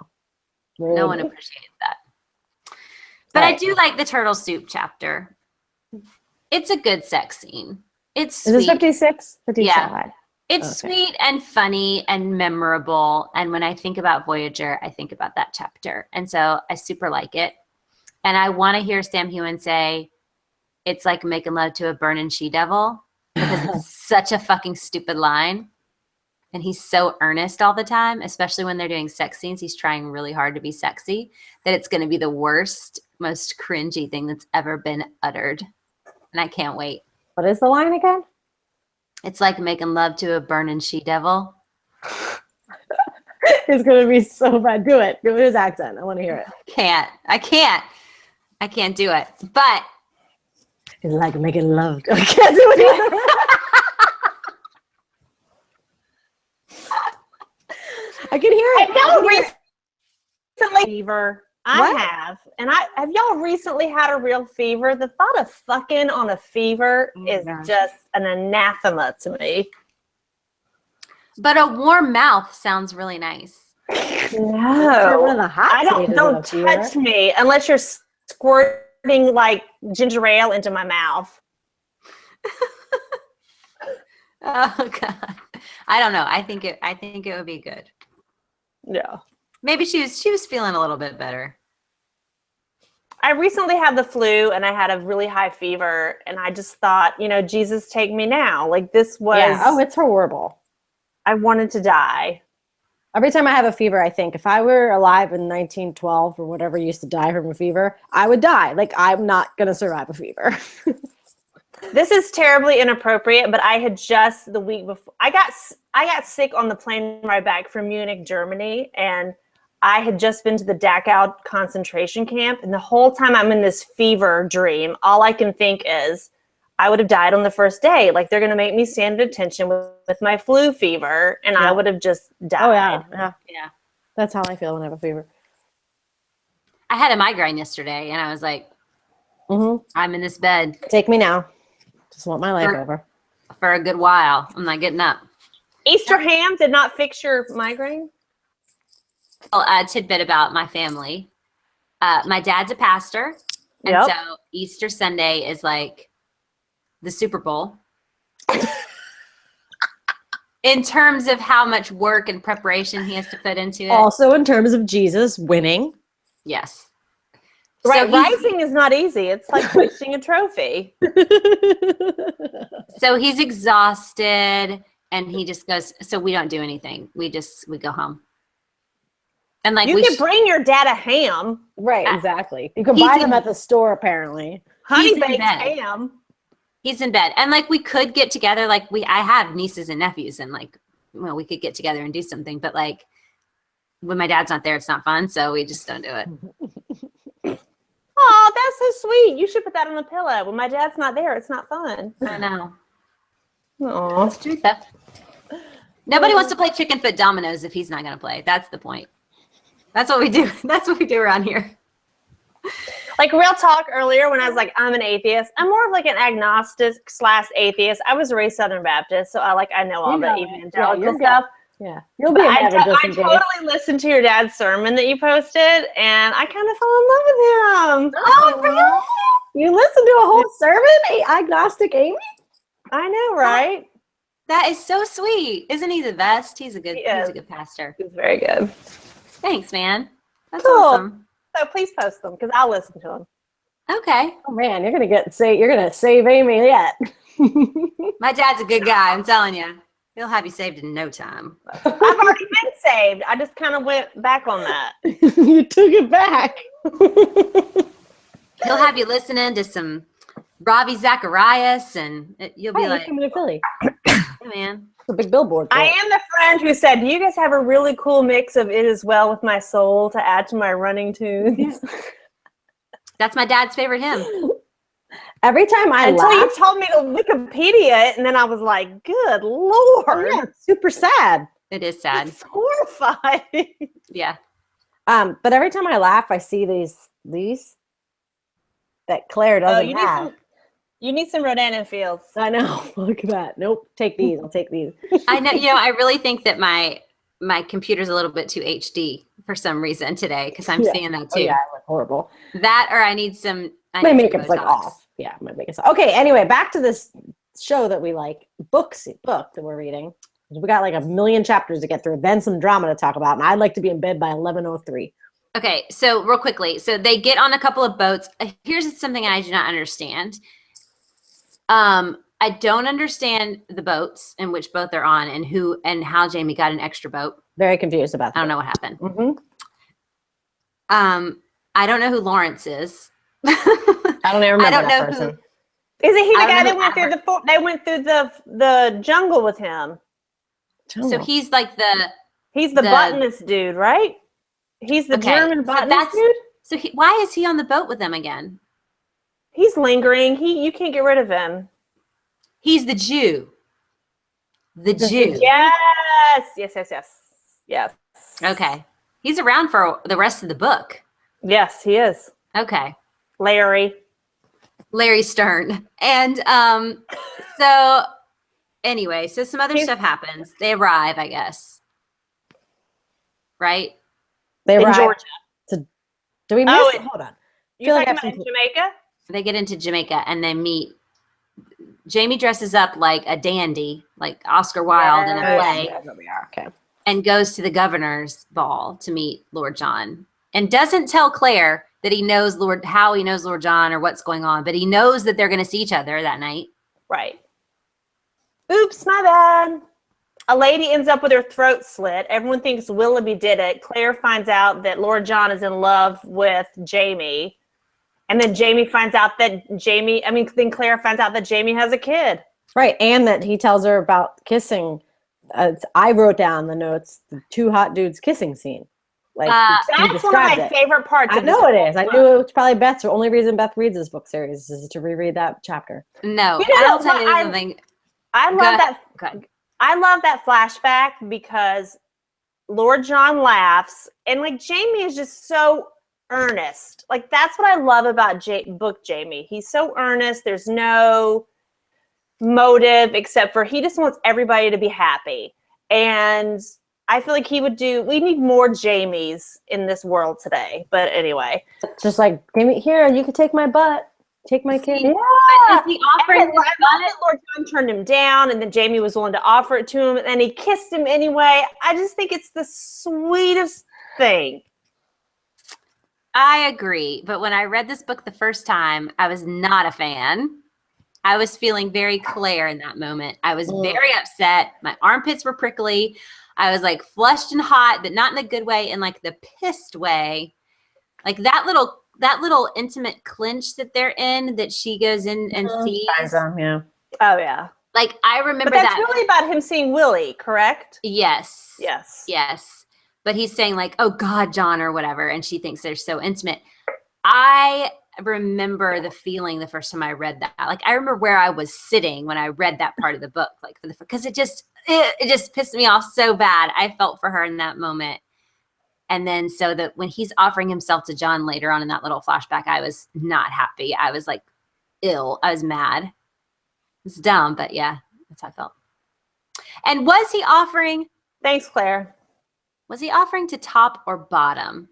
No one appreciates that. But I do like the Turtle Soup chapter. It's a good sex scene. It's sweet. Is this 56? 57. Yeah. It's sweet and funny and memorable. And when I think about Voyager, I think about that chapter. And so I super like it. And I want to hear Sam Heughan say, it's like making love to a burning she-devil, because it's such a fucking stupid line. And he's so earnest all the time, especially when they're doing sex scenes. He's trying really hard to be sexy, that it's going to be the worst, most cringy thing that's ever been uttered. And I can't wait. What is the line again? It's like making love to a burning she-devil. It's gonna be so bad. Do it. Do his accent. I want to hear it. I can't do it. But It's like making love. I can't do it either. I can hear it. Y'all recently fever. I have. And have y'all recently had a real fever? The thought of fucking on a fever is just an anathema to me. But a warm mouth sounds really nice. No. Don't touch me unless you're squirting like ginger ale into my mouth. Oh God. I don't know. I think it would be good. Yeah. Maybe she was feeling a little bit better. I recently had the flu and I had a really high fever and I just thought, Jesus, take me now. Like this was it's horrible. I wanted to die. Every time I have a fever, I think if I were alive in 1912 or whatever used to die from a fever, I would die. Like I'm not going to survive a fever. This is terribly inappropriate, but I had just the week before I got sick on the plane ride back from Munich, Germany, and I had just been to the Dachau concentration camp, and the whole time I'm in this fever dream, all I can think is I would have died on the first day. Like they're going to make me stand at attention with my flu fever, and I would have just died. Oh yeah. That's how I feel when I have a fever. I had a migraine yesterday, and I was like, I'm in this bed. Take me now. Just want my life over. For a good while. I'm not getting up. Easter ham did not fix your migraine? Well, a tidbit about my family. My dad's a pastor. And so Easter Sunday is like the Super Bowl. In terms of how much work and preparation he has to put into it. Also in terms of Jesus winning. Yes. Right, so rising is not easy. It's like hoisting a trophy. So he's exhausted and he just goes, so we don't do anything. We go home. And like you can bring your dad a ham. Right, exactly. You can buy them at the store apparently. Honey baked ham. He's in bed. And like we could get together, like I have nieces and nephews and like we could get together and do something, but like when my dad's not there, it's not fun, so we just don't do it. Oh, that's so sweet. You should put that on a pillow. When my dad's not there, it's not fun. I know. Oh, it's true though. Nobody wants to play chicken foot dominoes if he's not going to play. That's the point. That's what we do. That's what we do around here. Like real talk earlier when I was like, I'm an atheist. I'm more of like an agnostic / atheist. I was raised Southern Baptist, so I know all the evangelical stuff. Yeah, you'll be in heaven just in case. I totally listened to your dad's sermon that you posted, and I kind of fell in love with him. Oh, really? You listened to a whole sermon, agnostic Amy? I know, right? That is so sweet. Isn't he the best? He's a good pastor. He's very good. Thanks, man. That's cool. Awesome. So please post them because I'll listen to them. Okay. Oh man, you're gonna save Amy yet. My dad's a good guy. I'm telling you. He'll have you saved in no time. I've already been saved. I just kind of went back on that. You took it back. He'll have you listening to some Ravi Zacharias, and you'll be like, coming to Philly. Hey, man. It's a big billboard. I am the friend who said, do you guys have a really cool mix of It Is Well With My Soul to add to my running tunes? That's my dad's favorite hymn. Every time Until you told me to Wikipedia it, and then I was like, good Lord. Oh, yeah, it's super sad. It is sad. It's horrifying. Yeah. But every time I laugh, I see these that Claire doesn't have. You need some Rodan Fields. I know. Look at that. Nope. Take these. I'll take these. I know. I really think that my computer's a little bit too HD for some reason today because I'm seeing that too. Oh, yeah, I look horrible. That or I need some. My makeup's like off. Yeah, my makeup's off. Okay. Anyway, back to this show that we like. Book that we're reading. We got like 1 million chapters to get through, then some drama to talk about, and I'd like to be in bed by 11:03. Okay, so real quickly, so they get on a couple of boats. Here's something I do not understand. I don't understand the boats and which boat they're on and how Jamie got an extra boat. Very confused about that. I don't know what happened. Mm-hmm. I don't know who Lawrence is. I don't even remember that person. Isn't he the guy that went through the jungle with him? So he's like He's the botanist dude, right? He's the German botanist dude. So why is he on the boat with them again? He's lingering. You can't get rid of him. He's the Jew. The Jew. Yes. Okay. He's around for the rest of the book. Yes, he is. Okay. Larry Stern. And so anyway, so some other stuff happens. They arrive, I guess. Right? They arrive in Georgia. Do we miss it? Hold on. You're talking about in Jamaica? They get into Jamaica and they meet. Jamie dresses up like a dandy, like Oscar Wilde in a play. Okay. And goes to the governor's ball to meet Lord John. And doesn't tell Claire that he knows how he knows Lord John or what's going on, but he knows that they're going to see each other that night. Right. Oops, my bad. A lady ends up with her throat slit. Everyone thinks Willoughby did it. Claire finds out that Lord John is in love with Jamie. And then Claire finds out that Jamie has a kid. Right. And that he tells her about kissing. I wrote down the notes, the two hot dudes kissing scene. Like that's one of my favorite parts. I know it is. I knew it was probably Beth's. The only reason Beth reads this book series is to reread that chapter. No, I'll tell you something. I love that flashback because Lord John laughs and like Jamie is just so earnest. Like that's what I love about book Jamie. He's so earnest. There's no motive except for he just wants everybody to be happy. And I feel like we need more Jamies in this world today. But anyway. Just like, here, you can take my butt. Take my kid. Yeah. Is he offering his butt? Lord John turned him down, and then Jamie was willing to offer it to him, and he kissed him anyway. I just think it's the sweetest thing. I agree. But when I read this book the first time, I was not a fan. I was feeling very Claire in that moment. I was very upset. My armpits were prickly. I was like flushed and hot, but not in a good way, in like the pissed way. Like that little intimate clinch that they're in that she goes in and sees. Yeah. Oh yeah. Like I remember but that's really about him seeing Willie, correct? Yes. But he's saying like, oh God, John, or whatever. And she thinks they're so intimate. I remember the feeling the first time I read that. Like I remember where I was sitting when I read that part of the book, like because it just pissed me off so bad. I felt for her in that moment. And then so that when he's offering himself to John later on in that little flashback, I was not happy. I was like ill. I was mad. It's dumb, but yeah, that's how I felt. And was he offering? Thanks, Claire. Was he offering to top or bottom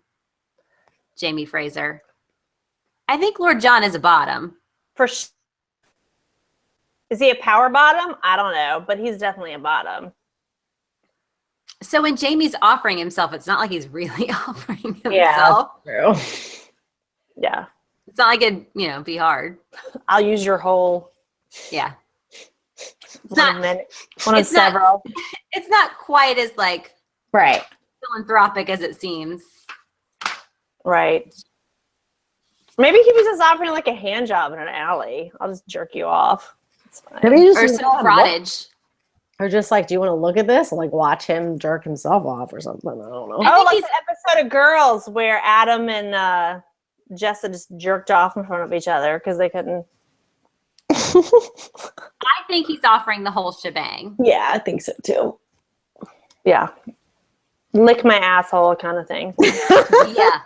Jamie Fraser? I think Lord John is a bottom. Is he a power bottom? I don't know, but he's definitely a bottom. So when Jamie's offering himself, it's not like he's really offering himself. Yeah, true. Yeah. It's not like it'd, be hard. I'll use your whole. Yeah. One of several. It's not quite as like right philanthropic as it seems. Right. Maybe he was just offering like a hand job in an alley. I'll just jerk you off. It's fine. Or some fraudage. Or just like, do you want to look at this? And like watch him jerk himself off or something. I don't know. Oh, like the episode of Girls where Adam and Jessa just jerked off in front of each other because they couldn't. I think he's offering the whole shebang. Yeah, I think so too. Yeah. Lick my asshole kind of thing. Yeah.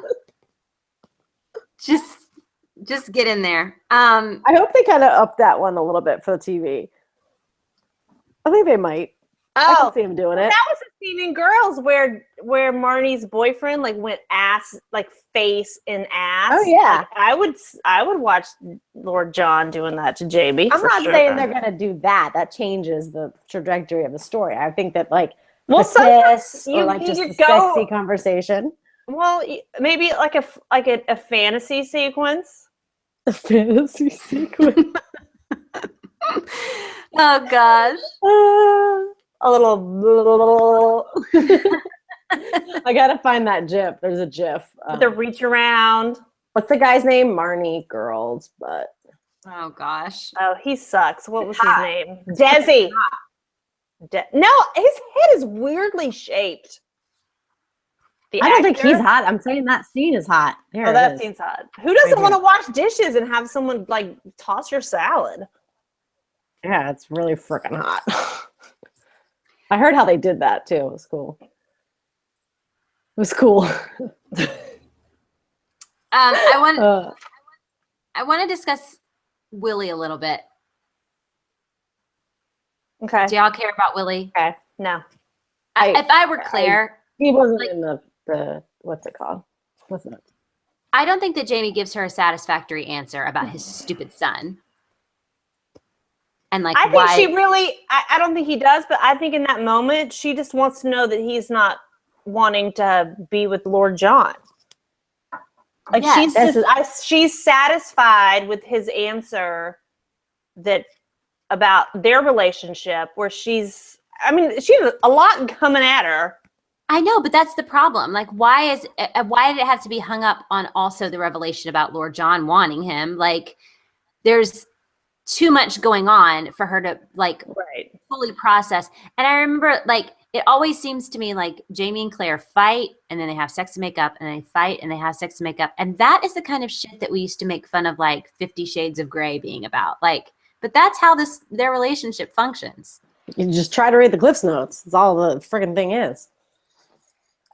Just get in there. I hope they kind of up that one a little bit for the TV. I think they might. I can see him doing it. That was a scene in Girls where Marnie's boyfriend like went ass, like face in ass. Oh yeah. Like, I would watch Lord John doing that to Jamie. I'm not saying they're gonna do that. That changes the trajectory of the story. I think that like or like just a sexy conversation. Well, maybe like a fantasy sequence. A fantasy sequence. Oh gosh. A little. I gotta find that GIF. There's a GIF. The reach around. What's the guy's name? Marnie Girls, but. Oh gosh. Oh, he sucks. What was his name? Desi. No, his head is weirdly shaped. I don't think he's hot. I'm saying that scene is hot. Here that scene's hot. Who doesn't want to wash dishes and have someone like toss your salad? Yeah, it's really freaking hot. I heard how they did that too. It was cool. I want to discuss Willie a little bit. Okay. Do y'all care about Willie? Okay. No. If I were Claire, he wasn't in the what's it called? What's it? I don't think that Jamie gives her a satisfactory answer about his stupid son. And like, I think she really, I don't think he does, but I think in that moment, she just wants to know that he's not wanting to be with Lord John. Like she's satisfied with his answer that about their relationship where she has a lot coming at her. I know, but that's the problem. Like, why did it have to be hung up on also the revelation about Lord John wanting him? Like, there's too much going on for her to fully process. And I remember it always seems to me like Jamie and Claire fight and then they have sex to make up and they fight and they have sex to make up. And that is the kind of shit that we used to make fun of 50 Shades of Grey being about. But that's how their relationship functions. You just try to read the Cliff's Notes. That's all the friggin' thing is.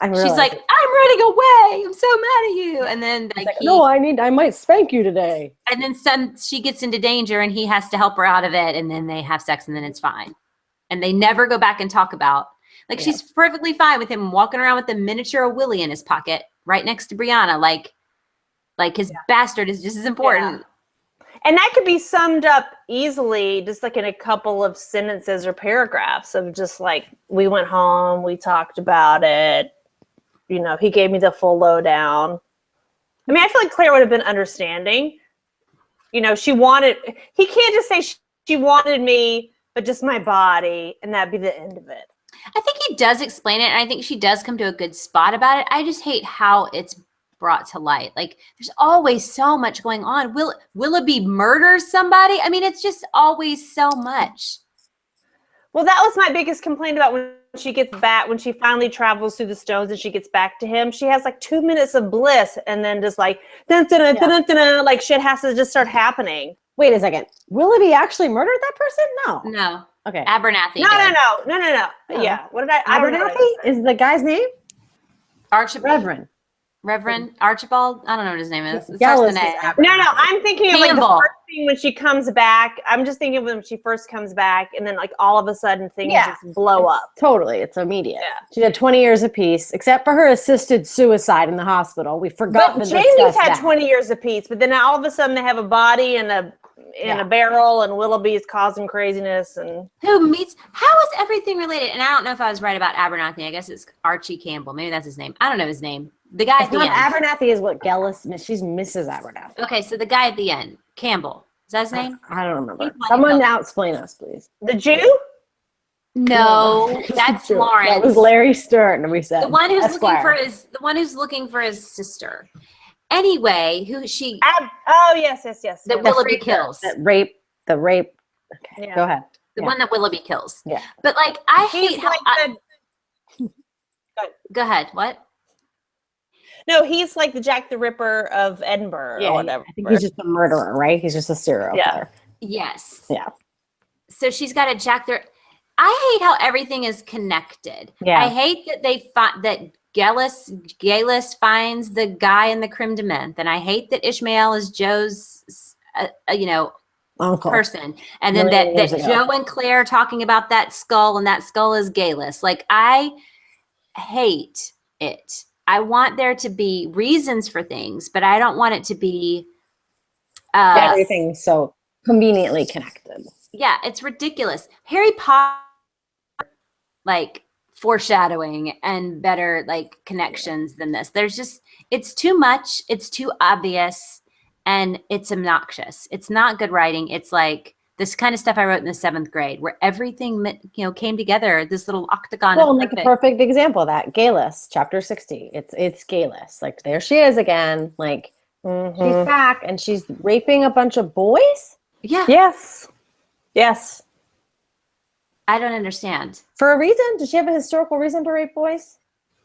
She's like, I'm running away. I'm so mad at you. And then no, I might spank you today. And then she gets into danger and he has to help her out of it. And then they have sex and then it's fine. And they never go back and talk about, she's perfectly fine with him walking around with a miniature of Willie in his pocket right next to Brianna. Like his bastard is just as important. Yeah. And that could be summed up easily just in a couple of sentences or paragraphs of just we went home, we talked about it. He gave me the full lowdown. I mean, I feel like Claire would have been understanding. He can't just say she wanted me, but just my body, and that'd be the end of it. I think he does explain it, and I think she does come to a good spot about it. I just hate how it's brought to light. There's always so much going on. Willoughby murders somebody? I mean, it's just always so much. Well, that was my biggest complaint about when she gets back, when she finally travels through the stones and she gets back to him. She has 2 minutes of bliss and then just dun, dun, dun, dun, dun, dun, shit has to just start happening. Wait a second. Willoughby actually murdered that person? No. Okay. Abernathy. No. Oh. Yeah. What did I? Abernathy is the guy's name? Reverend Archibald. I don't know what his name is. It No, I'm thinking of the first thing when she comes back. I'm just thinking of when she first comes back, and then all of a sudden things just blow up. Totally, it's immediate. Yeah. She had 20 years apiece, except for her assisted suicide in the hospital. We forgot. But Jamie's had 20 years apiece, but then all of a sudden they have a body and a barrel, and Willoughby's causing craziness. And how is everything related? And I don't know if I was right about Abernathy. I guess it's Archie Campbell. Maybe that's his name. I don't know his name. The guy at the end. Abernathy is what Gellis. She's Mrs. Abernathy. Okay, so the guy at the end, Campbell. Is that his name? I don't remember. Someone now explain us, please. The Jew? No, that's Lawrence. That was Larry Stern, and we said the one who's looking for his sister. Anyway, who she? Yes. That Willoughby kills. The rape. Okay, go ahead. The one that Willoughby kills. Yeah. But I hate how. Go ahead. What? No, he's like the Jack the Ripper of Edinburgh or whatever. I think he's just a murderer, right? He's just a serial killer. Yes. Yeah. So she's got a Jack the. I hate how everything is connected. Yeah. I hate that that Galus finds the guy in the creme de menthe, and I hate that Ishmael is Joe's, uncle person, and then that Joe and Claire are talking about that skull, and that skull is Galus. I hate it. I want there to be reasons for things, but I don't want it to be everything so conveniently connected. Yeah, it's ridiculous. Harry Potter, foreshadowing and better connections than this. It's too much. It's too obvious, and it's obnoxious. It's not good writing. It's this kind of stuff I wrote in the 7th grade, where everything came together. This little octagon. Well, a perfect example of that. Galus, chapter 60. It's Galus. There she is again. She's back and she's raping a bunch of boys. Yeah. Yes. I don't understand. For a reason? Does she have a historical reason to rape boys?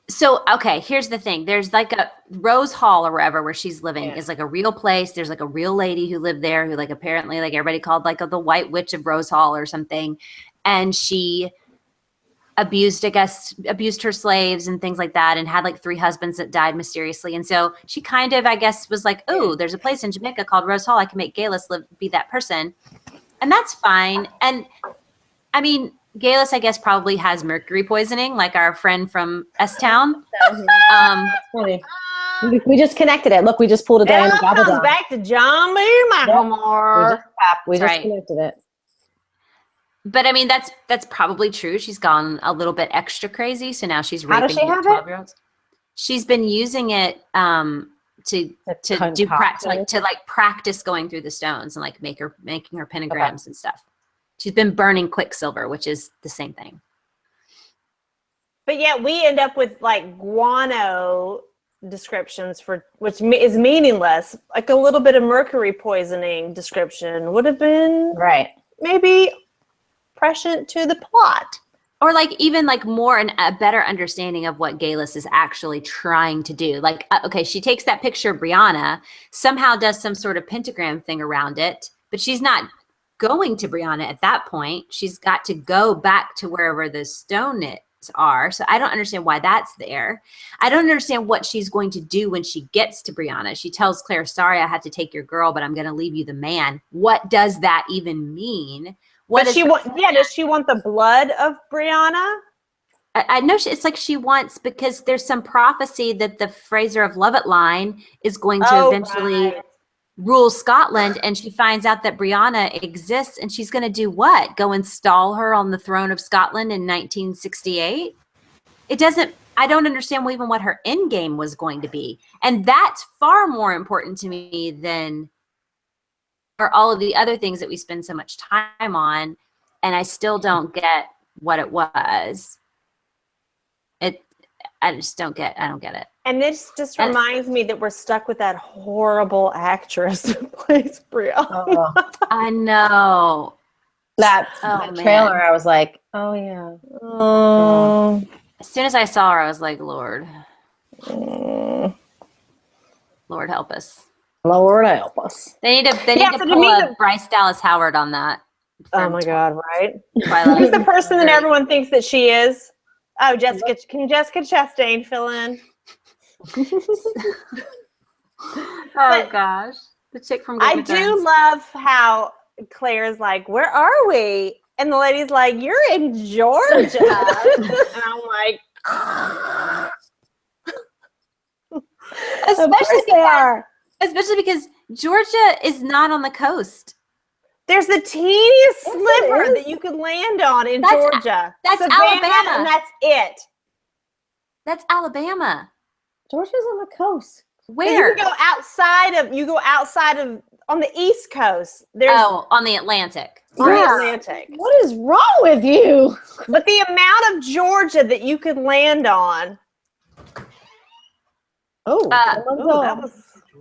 So, okay, here's the thing. There's like a Rose Hall or wherever where she's living Yeah. is like a real place. There's like a real lady who lived there who like apparently like everybody called like the White Witch of Rose Hall or something. And she abused her slaves and things like that, and had like 3 husbands that died mysteriously. And so she kind of, I guess, was like, oh, there's a place in Jamaica called Rose Hall. I can make Gayless be that person. And that's fine. And I mean, Gayless, I guess, probably has mercury poisoning, like our friend from S-Town. Funny. We just connected it. Look, we just pulled a Diana It all Gabaldon. comes back to John B. McLemore. We just right. connected it. But I mean, that's probably true. She's gone a little bit extra crazy, so now she's raping How does she have it? 12-year-olds. She's been using it to practice going through the stones and like making her pentagrams and stuff. She's been burning quicksilver, which is the same thing. But yet we end up with like guano descriptions which is meaningless. Like a little bit of mercury poisoning description would have been maybe prescient to the plot. Or like even like more and a better understanding of what Gayless is actually trying to do. Like, okay, she takes that picture of Brianna, somehow does some sort of pentagram thing around it, but she's not going to Brianna at that point. She's got to go back to wherever the stone are. So I don't understand why that's there. I don't understand what she's going to do when she gets to Brianna. She tells Claire, sorry, I had to take your girl, but I'm going to leave you the man. What does that even mean? Does she want the blood of Brianna? I know it's like she wants, because there's some prophecy that the Fraser of Lovett line is going to eventually rule Scotland, and she finds out that Brianna exists, and she's going to do what? Go install her on the throne of Scotland in 1968? I don't understand even what her end game was going to be. And that's far more important to me than for all of the other things that we spend so much time on. And I still don't get what it was. I don't get it. And this just reminds me that we're stuck with that horrible actress who plays Brianna. I know. That trailer, I was like, oh, yeah. Oh. As soon as I saw her, I was like, Lord. Lord help us. Lord help us. They need to pull a Bryce Dallas Howard on that. Oh, my God, right? Twilight. Who's the person that everyone thinks that she is? Oh, Jessica Chastain fill in? Gosh. The chick from I do love how Claire is like, where are we? And the lady's like, you're in Georgia. And I'm like, especially because Georgia is not on the coast. There's the teeniest sliver that you could land on in Georgia. That's Savannah, Alabama. and that's it. That's Alabama. Georgia's on the coast. Where? You go outside of on the East Coast. On the Atlantic. On the Atlantic. What is wrong with you? But the amount of Georgia that you could land on.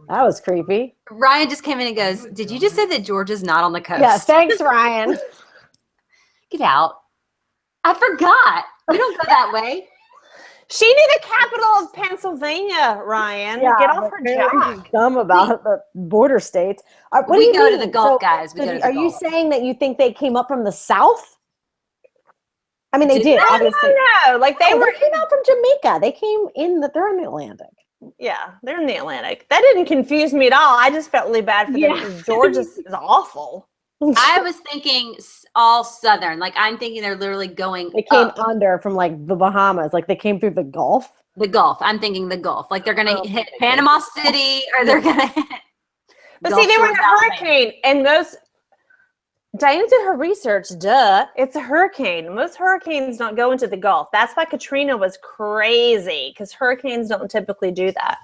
That was creepy. Ryan just came in and goes, did you just say that Georgia's not on the coast? Yeah, thanks, Ryan. Get out. I forgot. We don't go that way. She knew the capital of Pennsylvania, Ryan. Yeah, get off her job. Dumb about the border states. We go to the Gulf, guys. Are you saying that you think they came up from the South? I mean, they did, obviously. No. Like they came out from Jamaica. They came they're in the Atlantic. Yeah, they're in the Atlantic. That didn't confuse me at all. I just felt really bad for them because Georgia is awful. I was thinking all Southern. Like, I'm thinking they're literally going They came under from, like, the Bahamas. Like, they came through the Gulf. The Gulf. I'm thinking the Gulf. Like, they're going to hit Panama City or they're going to hit But see, they were in a hurricane. And Diana did her research. Duh. It's a hurricane. Most hurricanes don't go into the Gulf. That's why Katrina was crazy, because hurricanes don't typically do that.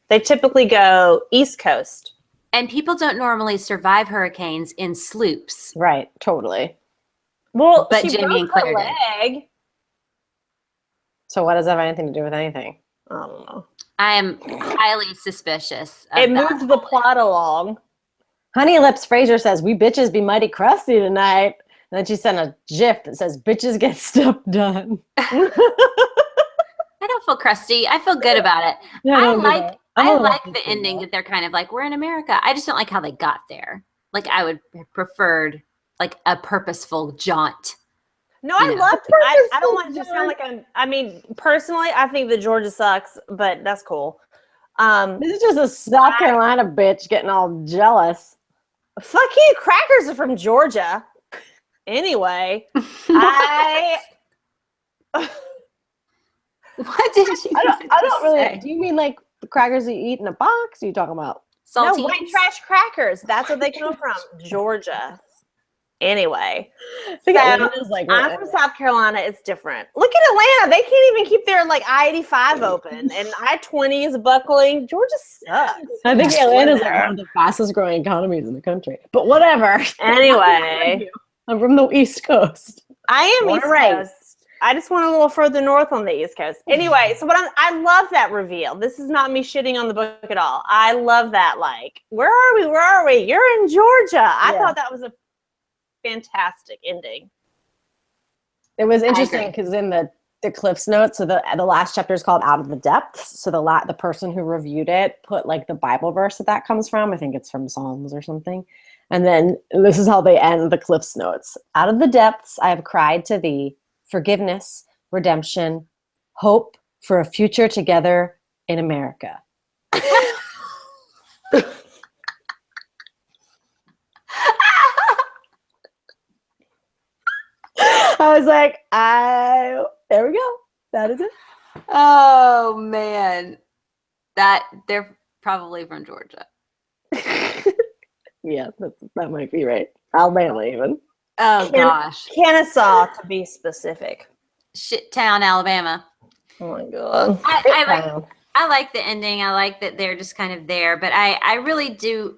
They typically go East Coast. And people don't normally survive hurricanes in sloops. Right. Totally. Well, but she Jamie and Claire did. So what does that have anything to do with anything? I don't know. I am highly suspicious of It moved the plot along. Honey Lips Fraser says, we bitches be mighty crusty tonight. And then she sent a gif that says, bitches get stuff done. I don't feel crusty. I feel good about it. Yeah, I don't do like that. I don't like to the do ending that. that they're kind of like, we're in America. I just don't like how they got there. Like, I would have preferred like a purposeful jaunt. No, You I know. loved it. I don't want it to Purposeful sound like I mean, personally, I think that Georgia sucks, but that's cool. This is just a South Carolina bitch getting all jealous. Fuck you, crackers are from Georgia. Anyway, I What did you I don't really. say? Do you mean like the crackers that you eat in a box? Are you talking about? Saltines? no white trash crackers. That's where they come from, Georgia. Anyway, I think so Atlanta's like I'm from South Carolina. It's different. Look at Atlanta. They can't even keep their like I-85 open, and I-20 is buckling. Georgia sucks. I think Atlanta's like Whatever. one of the fastest growing economies in the country. But whatever. Anyway, I'm from the East Coast. I am Born East and raised. Coast. I just went a little further north on the East Coast. Anyway, so I love that reveal. This is not me shitting on the book at all. I love that. Like, where are we? Where are we? You're in Georgia. I Yeah. thought that was a fantastic ending. It was interesting agree. because in the Cliff's notes, so the last chapter is called Out of the Depths. So the person who reviewed it put like the Bible verse that comes from. I think it's from Psalms or something. And then this is how they end the Cliff's notes. Out of the depths, I have cried to thee, forgiveness, redemption, hope for a future together in America. I was like, there we go. That is it. Oh man, that they're probably from Georgia. Yeah, that might be right. Alabama even. Oh gosh, Kennesaw, to be specific. Shit town, Alabama. Oh my god. I like the ending. I like that they're just kind of there, but I really do.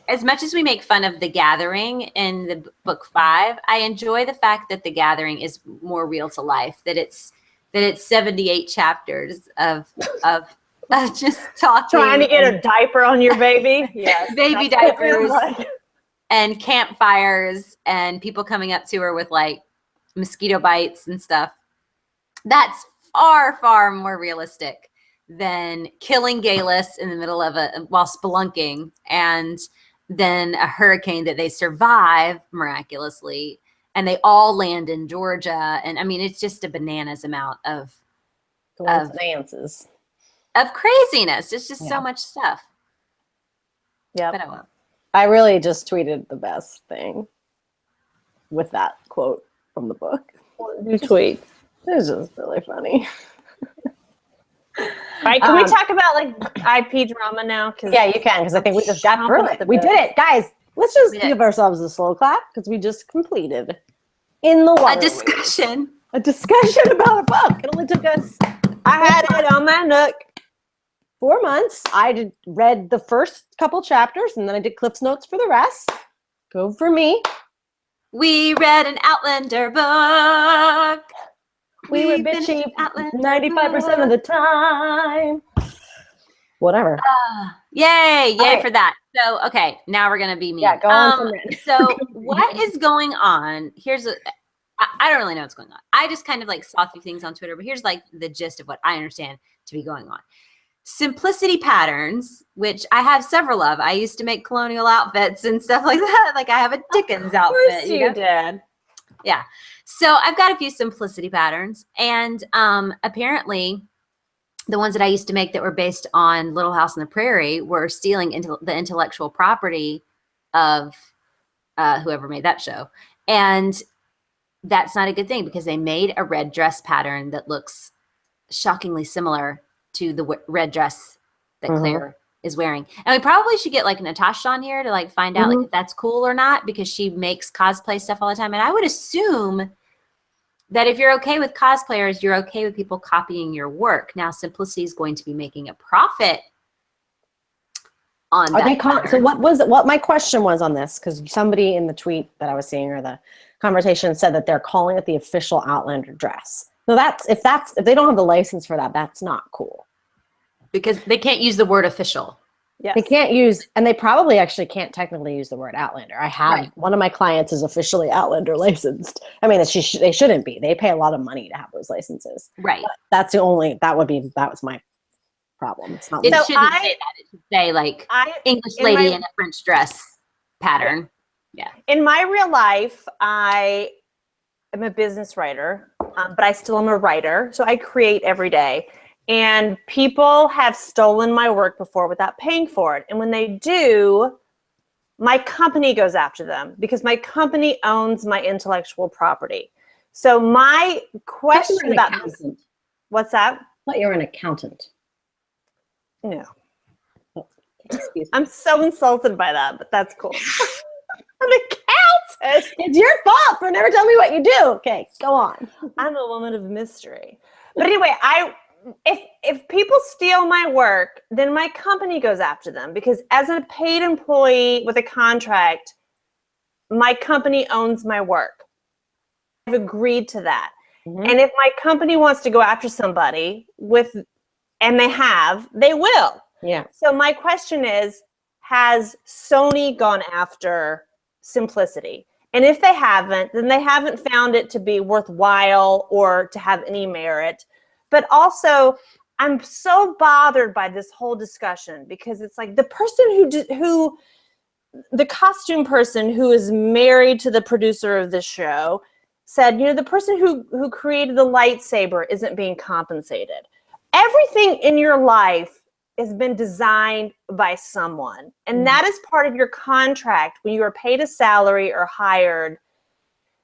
As much as we make fun of The Gathering in the book 5, I enjoy the fact that The Gathering is more real to life. That it's 78 chapters of just talking, Trying to get a diaper on your baby. Yes. baby That's what it diapers, feels like. and campfires, and people coming up to her with like mosquito bites and stuff. That's far, far more realistic than killing Galus in the middle of while spelunking, and then a hurricane that they survive miraculously, and they all land in Georgia. And I mean, it's just a bananas amount of Coincidences. craziness. It's just so much stuff. Yeah. But I will. I really just tweeted the best thing with that quote from the book. You tweet. It was just really funny. All right, can we talk about like IP drama now? Yeah, you can, because I think we just got through it. We did it, guys. Let's just give ourselves a slow clap because we just completed in the Waterweeds A discussion. a discussion about a book. It only took us I had it on my nook. 4 months. I read the first couple chapters, and then I did Cliff's notes for the rest. Go for me. We read an Outlander book. We were finished bitchy an Outlander 95% of the time. Whatever. Yay right. for that. So, okay, now we're going to be mean. Yeah, go on. So what is going on? I don't really know what's going on. I just kind of like saw a few things on Twitter, but here's like the gist of what I understand to be going on. Simplicity patterns, which I have several of. I used to make colonial outfits and stuff like that. Like I have a Dickens outfit. Of course you did. Yeah. So I've got a few simplicity patterns, and apparently the ones that I used to make that were based on Little House on the Prairie were stealing into the intellectual property of whoever made that show. And that's not a good thing, because they made a red dress pattern that looks shockingly similar to the red dress that Claire is wearing. And we probably should get like Natasha on here to like find out like if that's cool or not, because she makes cosplay stuff all the time. And I would assume that if you're okay with cosplayers, you're okay with people copying your work. Now, Simplicity is going to be making a profit on that. So what my question was on this, because somebody in the tweet that I was seeing or the conversation said that they're calling it the official Outlander dress. So if they don't have the license for that, that's not cool. Because they can't use the word official. Yes. They can't use, and they probably actually can't technically use the word Outlander. I have one of my clients is officially Outlander licensed. I mean, they shouldn't be. They pay a lot of money to have those licenses. Right. But that's the only, that was my problem. It's not It me. shouldn't say that. It should say like English lady in a French dress pattern. Yeah. In my real life, I am a business writer, but I still am a writer. So I create every day. And people have stolen my work before without paying for it. And when they do, my company goes after them because my company owns my intellectual property. So my question about this, what's that? I thought you were an accountant. No. Oh, excuse me. I'm so insulted by that, but that's cool. I'm an accountant. It's your fault for never telling me what you do. Okay, go on. I'm a woman of mystery. But anyway, if people steal my work, then my company goes after them because as a paid employee with a contract, my company owns my work. I've agreed to that. Mm-hmm. And if my company wants to go after somebody and they will. Yeah. So my question is, has Sony gone after Simplicity? And if they haven't, then they haven't found it to be worthwhile or to have any merit. But also, I'm so bothered by this whole discussion because it's like the person the costume person who is married to the producer of this show said, the person who created the lightsaber isn't being compensated. Everything in your life has been designed by someone. And that is part of your contract when you are paid a salary or hired,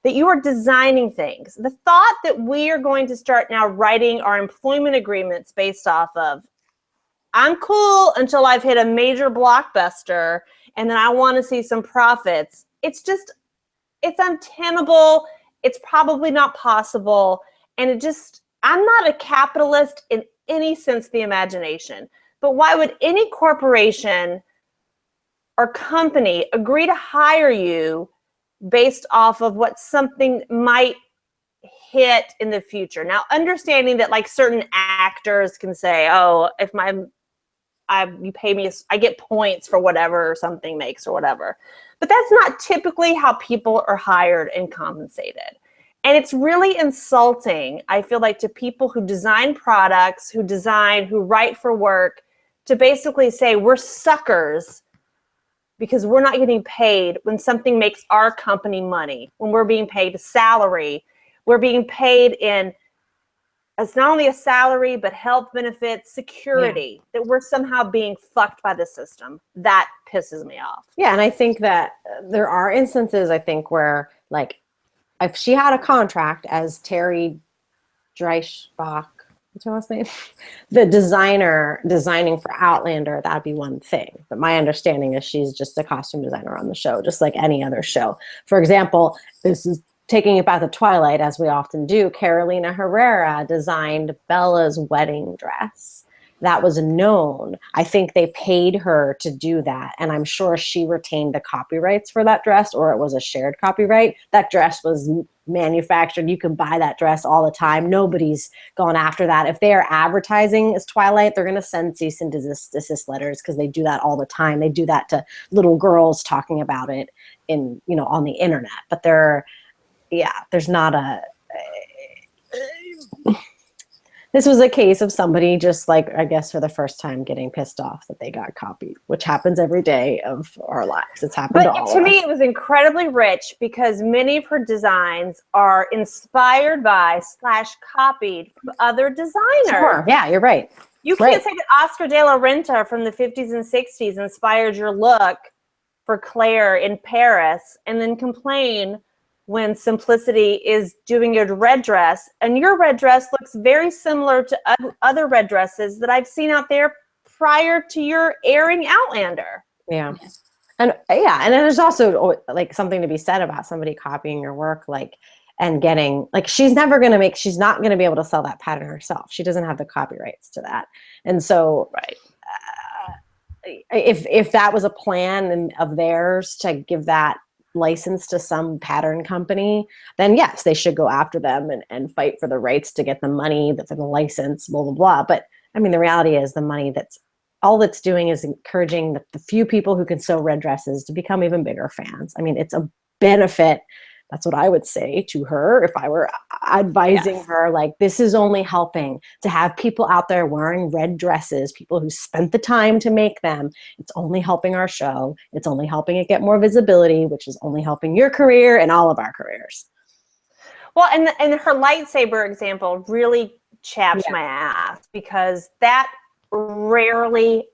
that you are designing things. The thought that we are going to start now writing our employment agreements based off of, I'm cool until I've hit a major blockbuster and then I want to see some profits. It's untenable. It's probably not possible. And I'm not a capitalist in any sense of the imagination. But why would any corporation or company agree to hire you based off of what something might hit in the future? Now, understanding that like certain actors can say, oh, if you pay me, I get points for whatever something makes or whatever. But that's not typically how people are hired and compensated. And it's really insulting, I feel like, to people who design products, who write for work, to basically say we're suckers because we're not getting paid when something makes our company money, when we're being paid a salary. We're being paid it's not only a salary, but health benefits, security, that we're somehow being fucked by the system. That pisses me off. Yeah, and I think that there are instances, I think, where, like, if she had a contract as Terry Dreischbach, what's her last name? The designer designing for Outlander, that'd be one thing. But my understanding is she's just a costume designer on the show, just like any other show. For example, this is taking it back to Twilight, as we often do. Carolina Herrera designed Bella's wedding dress. That was known. I think they paid her to do that. And I'm sure she retained the copyrights for that dress, or it was a shared copyright. That dress was manufactured. You can buy that dress all the time. Nobody's gone after that. If they are advertising as Twilight, they're going to send cease and desist letters because they do that all the time. They do that to little girls talking about it on the internet. But there's not this was a case of somebody just, like, I guess for the first time getting pissed off that they got copied, which happens every day of our lives. It's happened to all of us. But to me, it was incredibly rich because many of her designs are inspired by / copied from other designers. Sure. Yeah, you're right. You can't say that Oscar de la Renta from the 50s and 60s inspired your look for Claire in Paris and then complain when Simplicity is doing your red dress, and your red dress looks very similar to other red dresses that I've seen out there prior to your airing Outlander. Yeah. And there's also like something to be said about somebody copying your work, like, and getting, like, she's not going to be able to sell that pattern herself. She doesn't have the copyrights to that. And so if that was a plan of theirs to give that license to some pattern company, then yes, they should go after them and fight for the rights to get the money for the license, blah, blah, blah. But I mean, the reality is the money that's all that's doing is encouraging the few people who can sew red dresses to become even bigger fans. I mean, it's a benefit. That's what I would say to her if I were advising her. Like, this is only helping to have people out there wearing red dresses, people who spent the time to make them. It's only helping our show. It's only helping it get more visibility, which is only helping your career and all of our careers. Well, and her lightsaber example really chaps my ass, because that rarely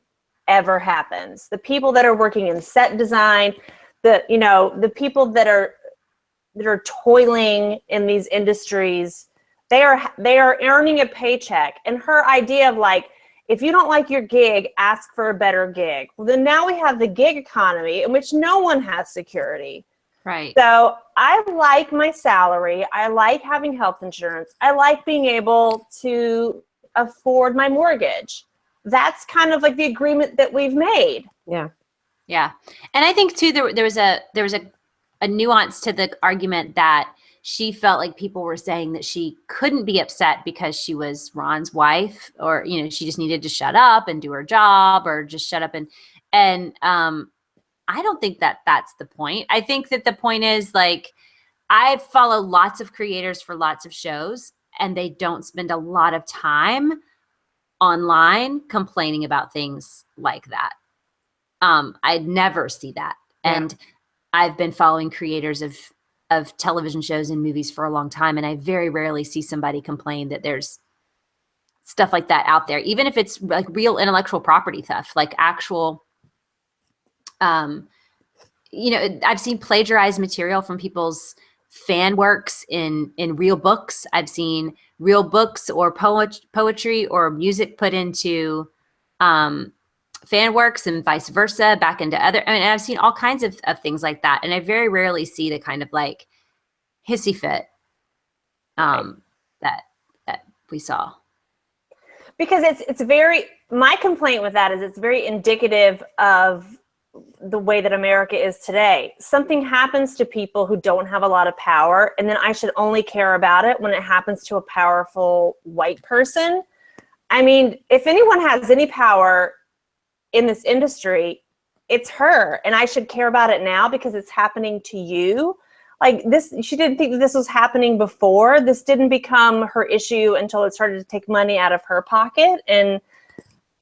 ever happens. The people that are working in set design, the people that are toiling in these industries, they are earning a paycheck. And her idea of like, if you don't like your gig, ask for a better gig. Well, then now we have the gig economy in which no one has security. Right. So I like my salary. I like having health insurance. I like being able to afford my mortgage. That's kind of like the agreement that we've made. Yeah. Yeah. And I think too, there was a nuance to the argument that she felt like people were saying that she couldn't be upset because she was Ron's wife, or, she just needed to shut up and do her job, or just shut up. And I don't think that that's the point. I think that the point is, like, I follow lots of creators for lots of shows, and they don't spend a lot of time online complaining about things like that. I never see that. Yeah. And I've been following creators of television shows and movies for a long time, and I very rarely see somebody complain that there's stuff like that out there, even if it's like real intellectual property theft, like actual, I've seen plagiarized material from people's fan works in real books. I've seen real books or poetry or music put into fan works and vice versa back into other. I mean, I've seen all kinds of things like that. And I very rarely see the kind of like hissy fit that we saw. Because it's very, my complaint with that is it's very indicative of the way that America is today. Something happens to people who don't have a lot of power, and then I should only care about it when it happens to a powerful white person. I mean, if anyone has any power in this industry, it's her, and I should care about it now because it's happening to you. Like this, she didn't think that this was happening before. This didn't become her issue until it started to take money out of her pocket. And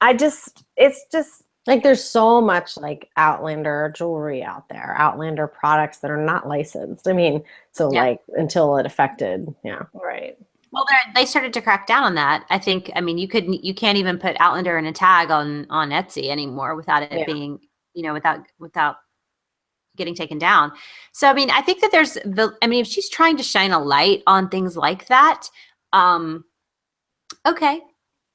it's just like, there's so much like Outlander jewelry out there, Outlander products that are not licensed. I mean, like, until it affected, right. Well, they started to crack down on that. I think. I mean, you can't even put Outlander in a tag on Etsy anymore without it being, without getting taken down. So, I mean, I think that if she's trying to shine a light on things like that, okay.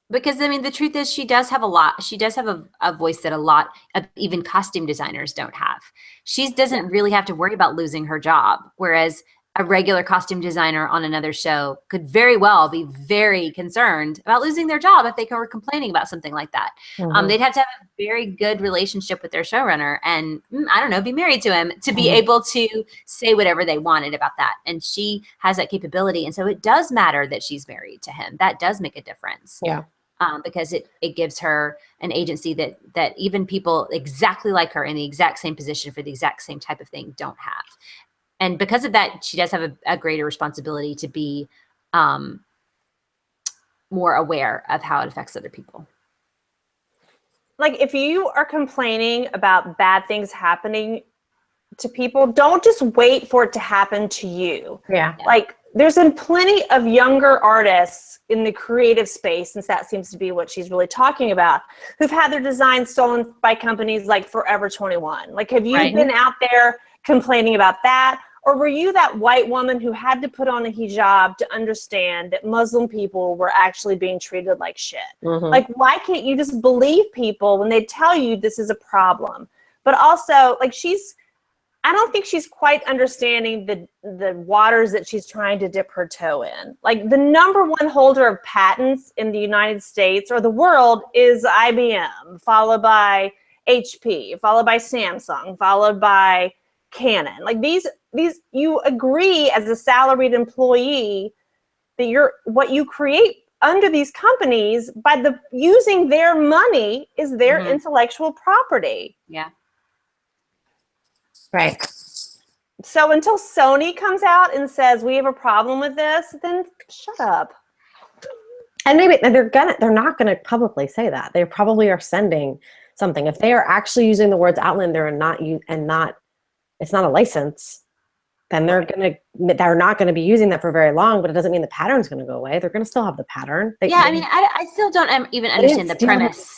Because, I mean, the truth is she does have a voice that a lot of even costume designers don't have. She doesn't really have to worry about losing her job, whereas a regular costume designer on another show could very well be very concerned about losing their job if they were complaining about something like that. Mm-hmm. They'd have to have a very good relationship with their showrunner and, I don't know, be married to him to be able to say whatever they wanted about that. And she has that capability. And so it does matter that she's married to him. That does make a difference. Yeah. Because it gives her an agency that even people exactly like her in the exact same position for the exact same type of thing don't have. And because of that, she does have a greater responsibility to be more aware of how it affects other people. Like, if you are complaining about bad things happening to people, don't just wait for it to happen to you. Yeah. Like, there's been plenty of younger artists in the creative space, since that seems to be what she's really talking about, who've had their designs stolen by companies like Forever 21. Like, have you been out there complaining about that? Or were you that white woman who had to put on a hijab to understand that Muslim people were actually being treated like shit? Mm-hmm. Like, why can't you just believe people when they tell you this is a problem? But also, like, I don't think she's quite understanding the waters that she's trying to dip her toe in. Like, the number one holder of patents in the United States or the world is IBM, followed by HP, followed by Samsung, followed by Canon. Like, these you agree as a salaried employee that what you create under these companies by using their money is their intellectual property. Yeah. Right. So until Sony comes out and says we have a problem with this, then shut up. And maybe they're not gonna publicly say that. They probably are sending something. If they are actually using the words Outlander it's not a license, then they're not gonna be using that for very long. But it doesn't mean the pattern's gonna go away. They're gonna still have the pattern. I still don't even understand the premise.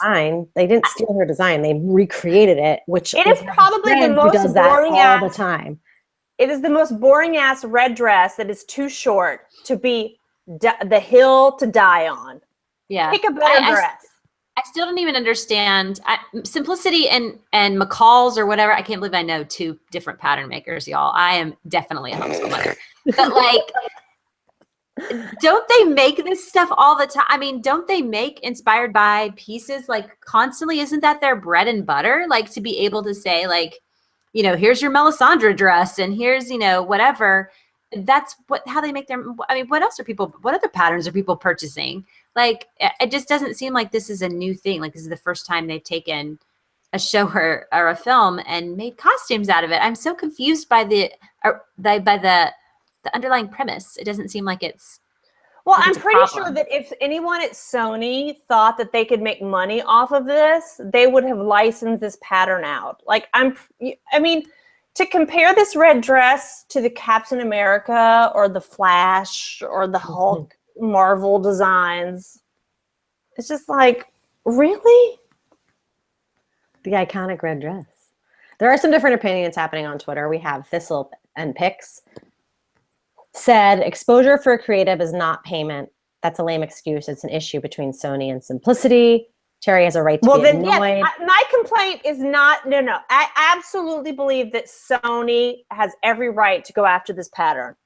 They didn't steal her design. They recreated it, which it is probably the most boring all the time. It is the most boring ass red dress that is too short to be the hill to die on. Yeah, pick a better dress. I still don't even understand Simplicity and McCall's or whatever. I can't believe I know 2 different pattern makers, y'all. I am definitely a homeschool mother. But like, don't they make this stuff all the time? I mean, don't they make inspired by pieces like constantly? Isn't that their bread and butter? Like to be able to say like, you know, here's your Melisandre dress and here's, you know, whatever. That's how they make their, I mean, what other patterns are people purchasing? Like, it just doesn't seem like this is a new thing. Like this is the first time they've taken a show or a film and made costumes out of it. I'm so confused by the underlying premise. It doesn't seem like it's, well, I'm pretty sure that if anyone at Sony thought that they could make money off of this, they would have licensed this pattern out. Like, I mean, to compare this red dress to the Captain America or the Flash or the Hulk Marvel designs, it's just like, really? The iconic red dress. There are some different opinions happening on Twitter. We have Thistle and Pix said exposure for a creative is not payment. That's a lame excuse. It's an issue between Sony and Simplicity. Terry has a right to be annoyed. Yes, my complaint is not, no. I absolutely believe that Sony has every right to go after this pattern.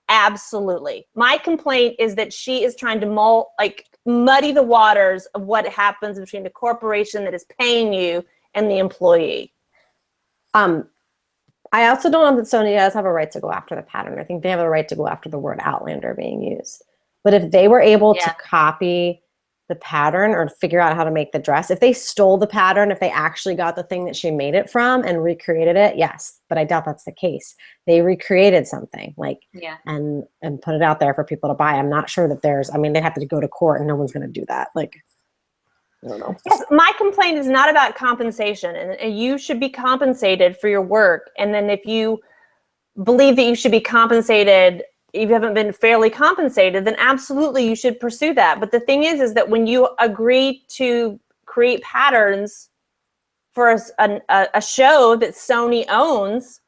Absolutely. My complaint is that she is trying to muddy the waters of what happens between the corporation that is paying you and the employee. I also don't know that Sony does have a right to go after the pattern. I think they have a right to go after the word Outlander being used. But if they were able to copy the pattern or figure out how to make the dress, if they stole the pattern, if they actually got the thing that she made it from and recreated it, yes. But I doubt that's the case. They recreated something and put it out there for people to buy. I'm not sure that they'd have to go to court and no one's going to do that. Like, I don't know. Yes, my complaint is not about compensation, and you should be compensated for your work. And then if you believe that you should be compensated, if you haven't been fairly compensated, then absolutely you should pursue that. But the thing is that when you agree to create patterns for a show that Sony owns,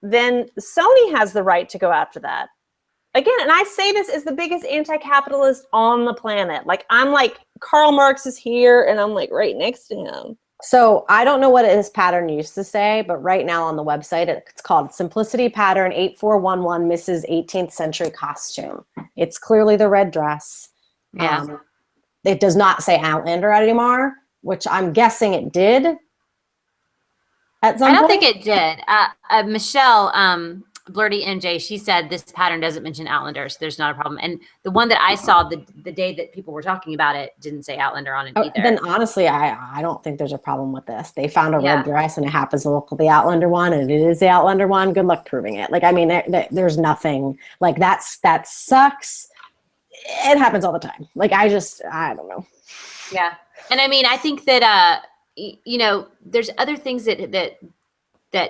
then Sony has the right to go after that. Again, and I say this as the biggest anti-capitalist on the planet. Like, I'm like, Karl Marx is here, and I'm like right next to him. So I don't know what his pattern used to say, but right now on the website, it's called Simplicity Pattern 8411 Mrs. 18th Century Costume. It's clearly the red dress. Yeah. It does not say Outlander anymore, which I'm guessing it did. At some I don't point. think it did. Michelle, Blurty MJ, she said this pattern doesn't mention Outlander, so there's not a problem. And the one that I saw the day that people were talking about it didn't say Outlander on it either. Then honestly, I don't think there's a problem with this. They found a red dress and it happens to look like the Outlander one, and it is the Outlander one. Good luck proving it. Like, I mean, there's nothing like that sucks. It happens all the time. Like, I don't know. Yeah. And I mean, I think that, there's other things that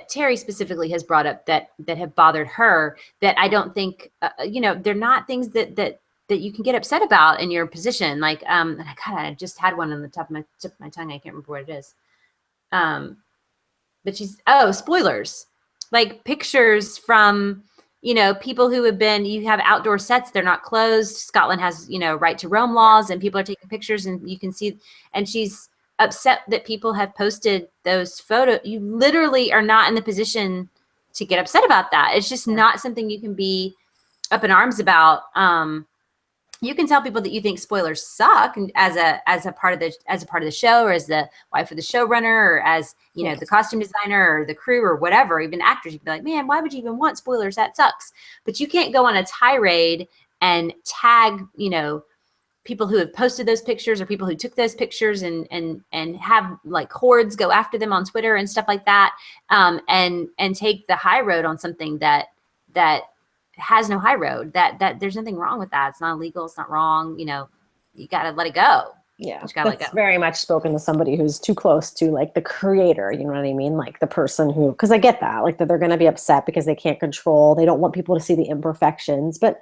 Terry specifically has brought up that have bothered her that I don't think, they're not things that you can get upset about in your position. Like, I just had one on the tip of my tongue. I can't remember what it is. But spoilers, like pictures from, people who you have outdoor sets, they're not closed. Scotland has, right to roam laws, and people are taking pictures, and you can see, and she's upset that people have posted those photos. You literally are not in the position to get upset about that. It's just not something you can be up in arms about. You can tell people that you think spoilers suck, and as a part of the show, or as the wife of the showrunner, or as the costume designer or the crew or whatever, even actors. You can be like, man, why would you even want spoilers? That sucks. But you can't go on a tirade and tag, people who have posted those pictures or people who took those pictures and have like hordes go after them on Twitter and stuff like that. And take the high road on something that has no high road, that there's nothing wrong with that. It's not illegal. It's not wrong. You got to let it go. Yeah. That's very much spoken to somebody who's too close to like the creator. You know what I mean? Like the person who, cause I get that, like that they're going to be upset because they can't control, they don't want people to see the imperfections, but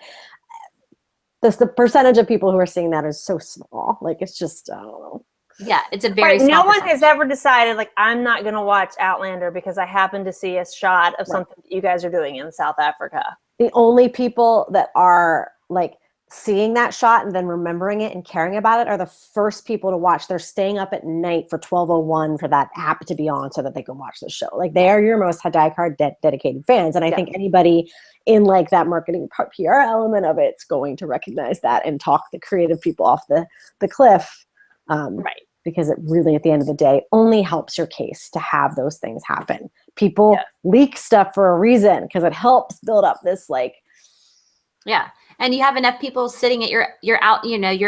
the percentage of people who are seeing that is so small. Like, it's just, I don't know. Yeah. It's a very small no one percentage. has ever decided like, I'm not going to watch Outlander because I happen to see a shot of something that you guys are doing in South Africa. The only people that are like seeing that shot and then remembering it and caring about it are the first people to watch. They're staying up at night for 12:01 for that app to be on so that they can watch the show. Like, they are your most diehard dedicated fans. And I think anybody in like that marketing PR element of it's going to recognize that and talk the creative people off the cliff. Right. Because it really, at the end of the day, only helps your case to have those things happen. People leak stuff for a reason because it helps build up this like. Yeah. And you have enough people sitting at your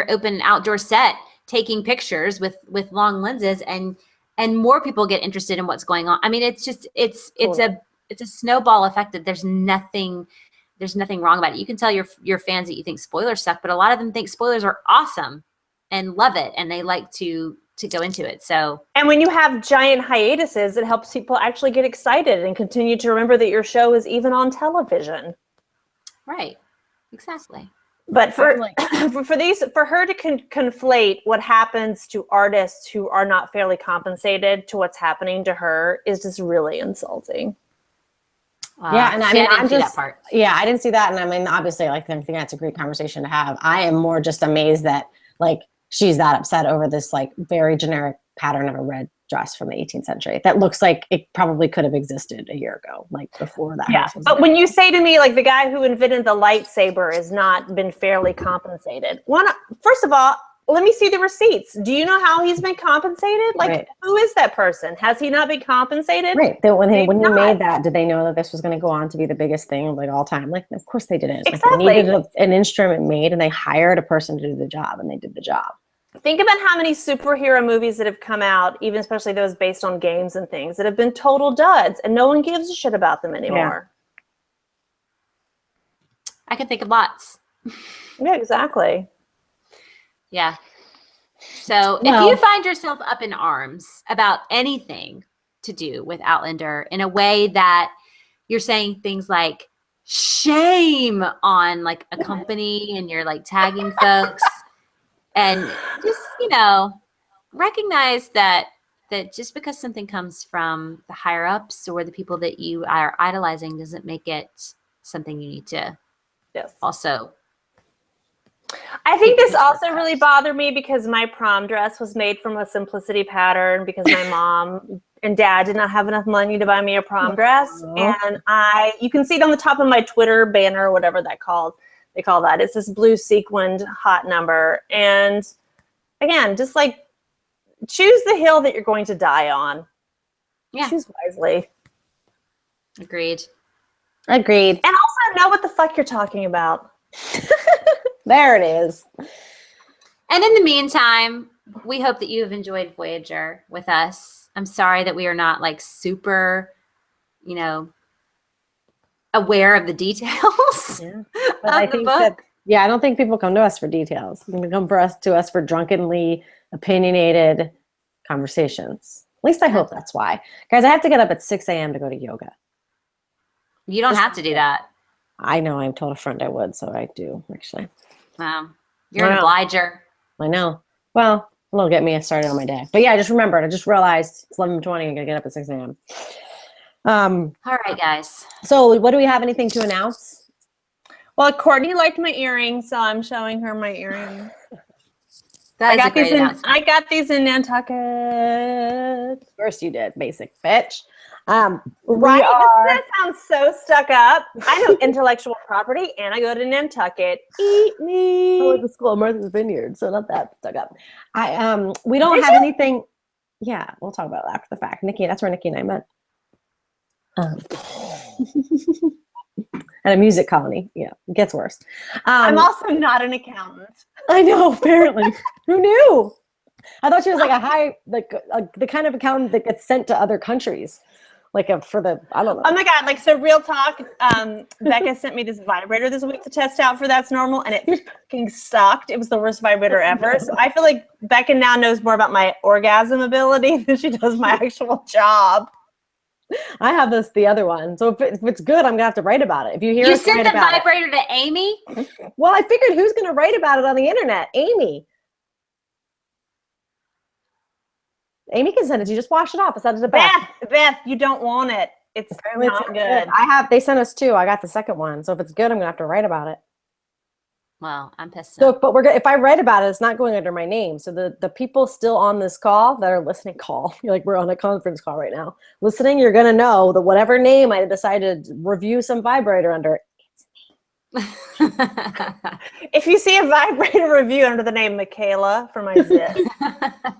open outdoor set taking pictures with long lenses, and more people get interested in what's going on. I mean, it's just it's a snowball effect that there's nothing wrong about it. You can tell your fans that you think spoilers suck, but a lot of them think spoilers are awesome and love it, and they like to go into it. So, and when you have giant hiatuses, it helps people actually get excited and continue to remember that your show is even on television. Right. Exactly. But for her to conflate what happens to artists who are not fairly compensated to what's happening to her is just really insulting. Yeah, and I mean, I didn't see that, and I mean, obviously, like, I think that's a great conversation to have. I am more just amazed that like she's that upset over this like very generic pattern of a red dress from the 18th century that looks like it probably could have existed a year ago, like before that. Yeah, but when you say to me, like, the guy who invented the lightsaber has not been fairly compensated. First of all, let me see the receipts. Do you know how he's been compensated? Like, who is that person? Has he not been compensated? Right. When you made that, did they know that this was going to go on to be the biggest thing of like all time? Like, of course they didn't. Exactly. Like, they needed an instrument made, and they hired a person to do the job, and they did the job. Think about how many superhero movies that have come out, even especially those based on games and things, that have been total duds, and no one gives a shit about them anymore. Yeah. I can think of lots. Yeah, exactly. Yeah. So if you find yourself up in arms about anything to do with Outlander in a way that you're saying things like shame on like a company, and you're like tagging folks, and just, recognize that just because something comes from the higher ups or the people that you are idolizing doesn't make it something you need to also. I think this also really bothered me because my prom dress was made from a simplicity pattern because my mom and dad did not have enough money to buy me a prom dress. And you can see it on the top of my Twitter banner or whatever they call that. It's this blue sequined hot number. And again, just like, choose the hill that you're going to die on. Yeah. Choose wisely. Agreed. And also know what the fuck you're talking about. There it is. And in the meantime, we hope that you have enjoyed Voyager with us. I'm sorry that we are not like super, aware of the details of the book. I don't think people come to us for details. They come to us for drunkenly opinionated conversations. At least I hope that's why. Guys, I have to get up at 6 a.m. to go to yoga. You don't have to do that. I know. I told a friend I would, so I do, actually. Wow. You're an obliger. I know. Well, it'll get me started on my day. But yeah, I just remembered. I just realized it's 11:20. I'm going to get up at 6 a.m. All right, guys. So what do we have? Anything to announce? Well, Courtney liked my earrings, so I'm showing her my earrings. I got these in Nantucket. Of course you did, basic bitch. Right? That sounds so stuck up. I know intellectual property, and I go to Nantucket. Eat me. I went to school at Martha's Vineyard, so not that stuck up. We don't have anything. Yeah, we'll talk about it after the fact. Nikki, that's where Nikki and I met. And a music colony. Yeah, it gets worse. I'm also not an accountant. I know, apparently. Who knew? I thought she was like the kind of accountant that gets sent to other countries. I don't know. Oh my God, so real talk, Becca sent me this vibrator this week to test out for That's Normal, and it fucking sucked. It was the worst vibrator ever. So I feel like Becca now knows more about my orgasm ability than she does my actual job. I have the other one. So if it's good, I'm gonna have to write about it. If you hear You us sent write the about vibrator to Amy? it. Well, I figured who's gonna write about it on the internet? Amy. Amy can send it to you. Just wash it off and send it to Beth. Beth, you don't want it. It's Apparently not good. They sent us 2. I got the second one. So if it's good, I'm gonna have to write about it. Well, I'm pissed. So, but if I write about it, it's not going under my name. So the people still on this call that are listening, we're on a conference call right now, listening, you're gonna know that whatever name I decided to review some vibrator under, If you see a vibrator review under the name Michaela for my zip,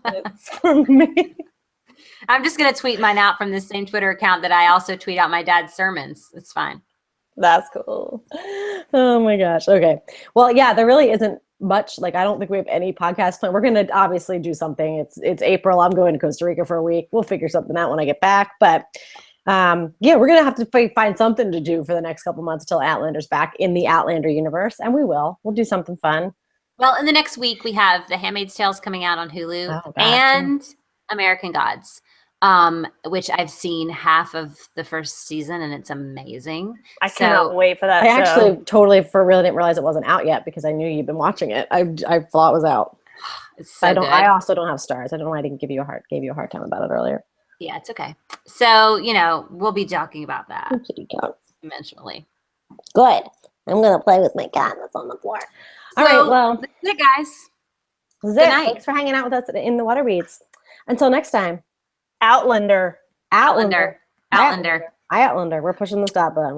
it's for me. I'm just going to tweet mine out from the same Twitter account that I also tweet out my dad's sermons. It's fine. That's cool. Oh my gosh. Okay. Well, yeah, there really isn't much. I don't think we have any podcast plan. We're going to obviously do something. It's April. I'm going to Costa Rica for a week. We'll figure something out when I get back. But we're going to have to find something to do for the next couple months until Outlander's back in the Outlander universe. And we'll do something fun. Well, in the next week, we have The Handmaid's Tales coming out on Hulu and American Gods, which I've seen half of the first season, and it's amazing. I cannot wait for that. I actually totally really didn't realize it wasn't out yet because I knew you'd been watching it. I thought it was out. It's so good. I also don't have stars. I don't know why I didn't gave you a hard time about it earlier. Yeah, it's okay. So, we'll be talking about that eventually. Good. I'm going to play with my cat that's on the floor. All right, well. That's it, guys. Good night. Thanks for hanging out with us in the Waterweeds. Until next time. Outlander. Outlander. We're pushing the stop button.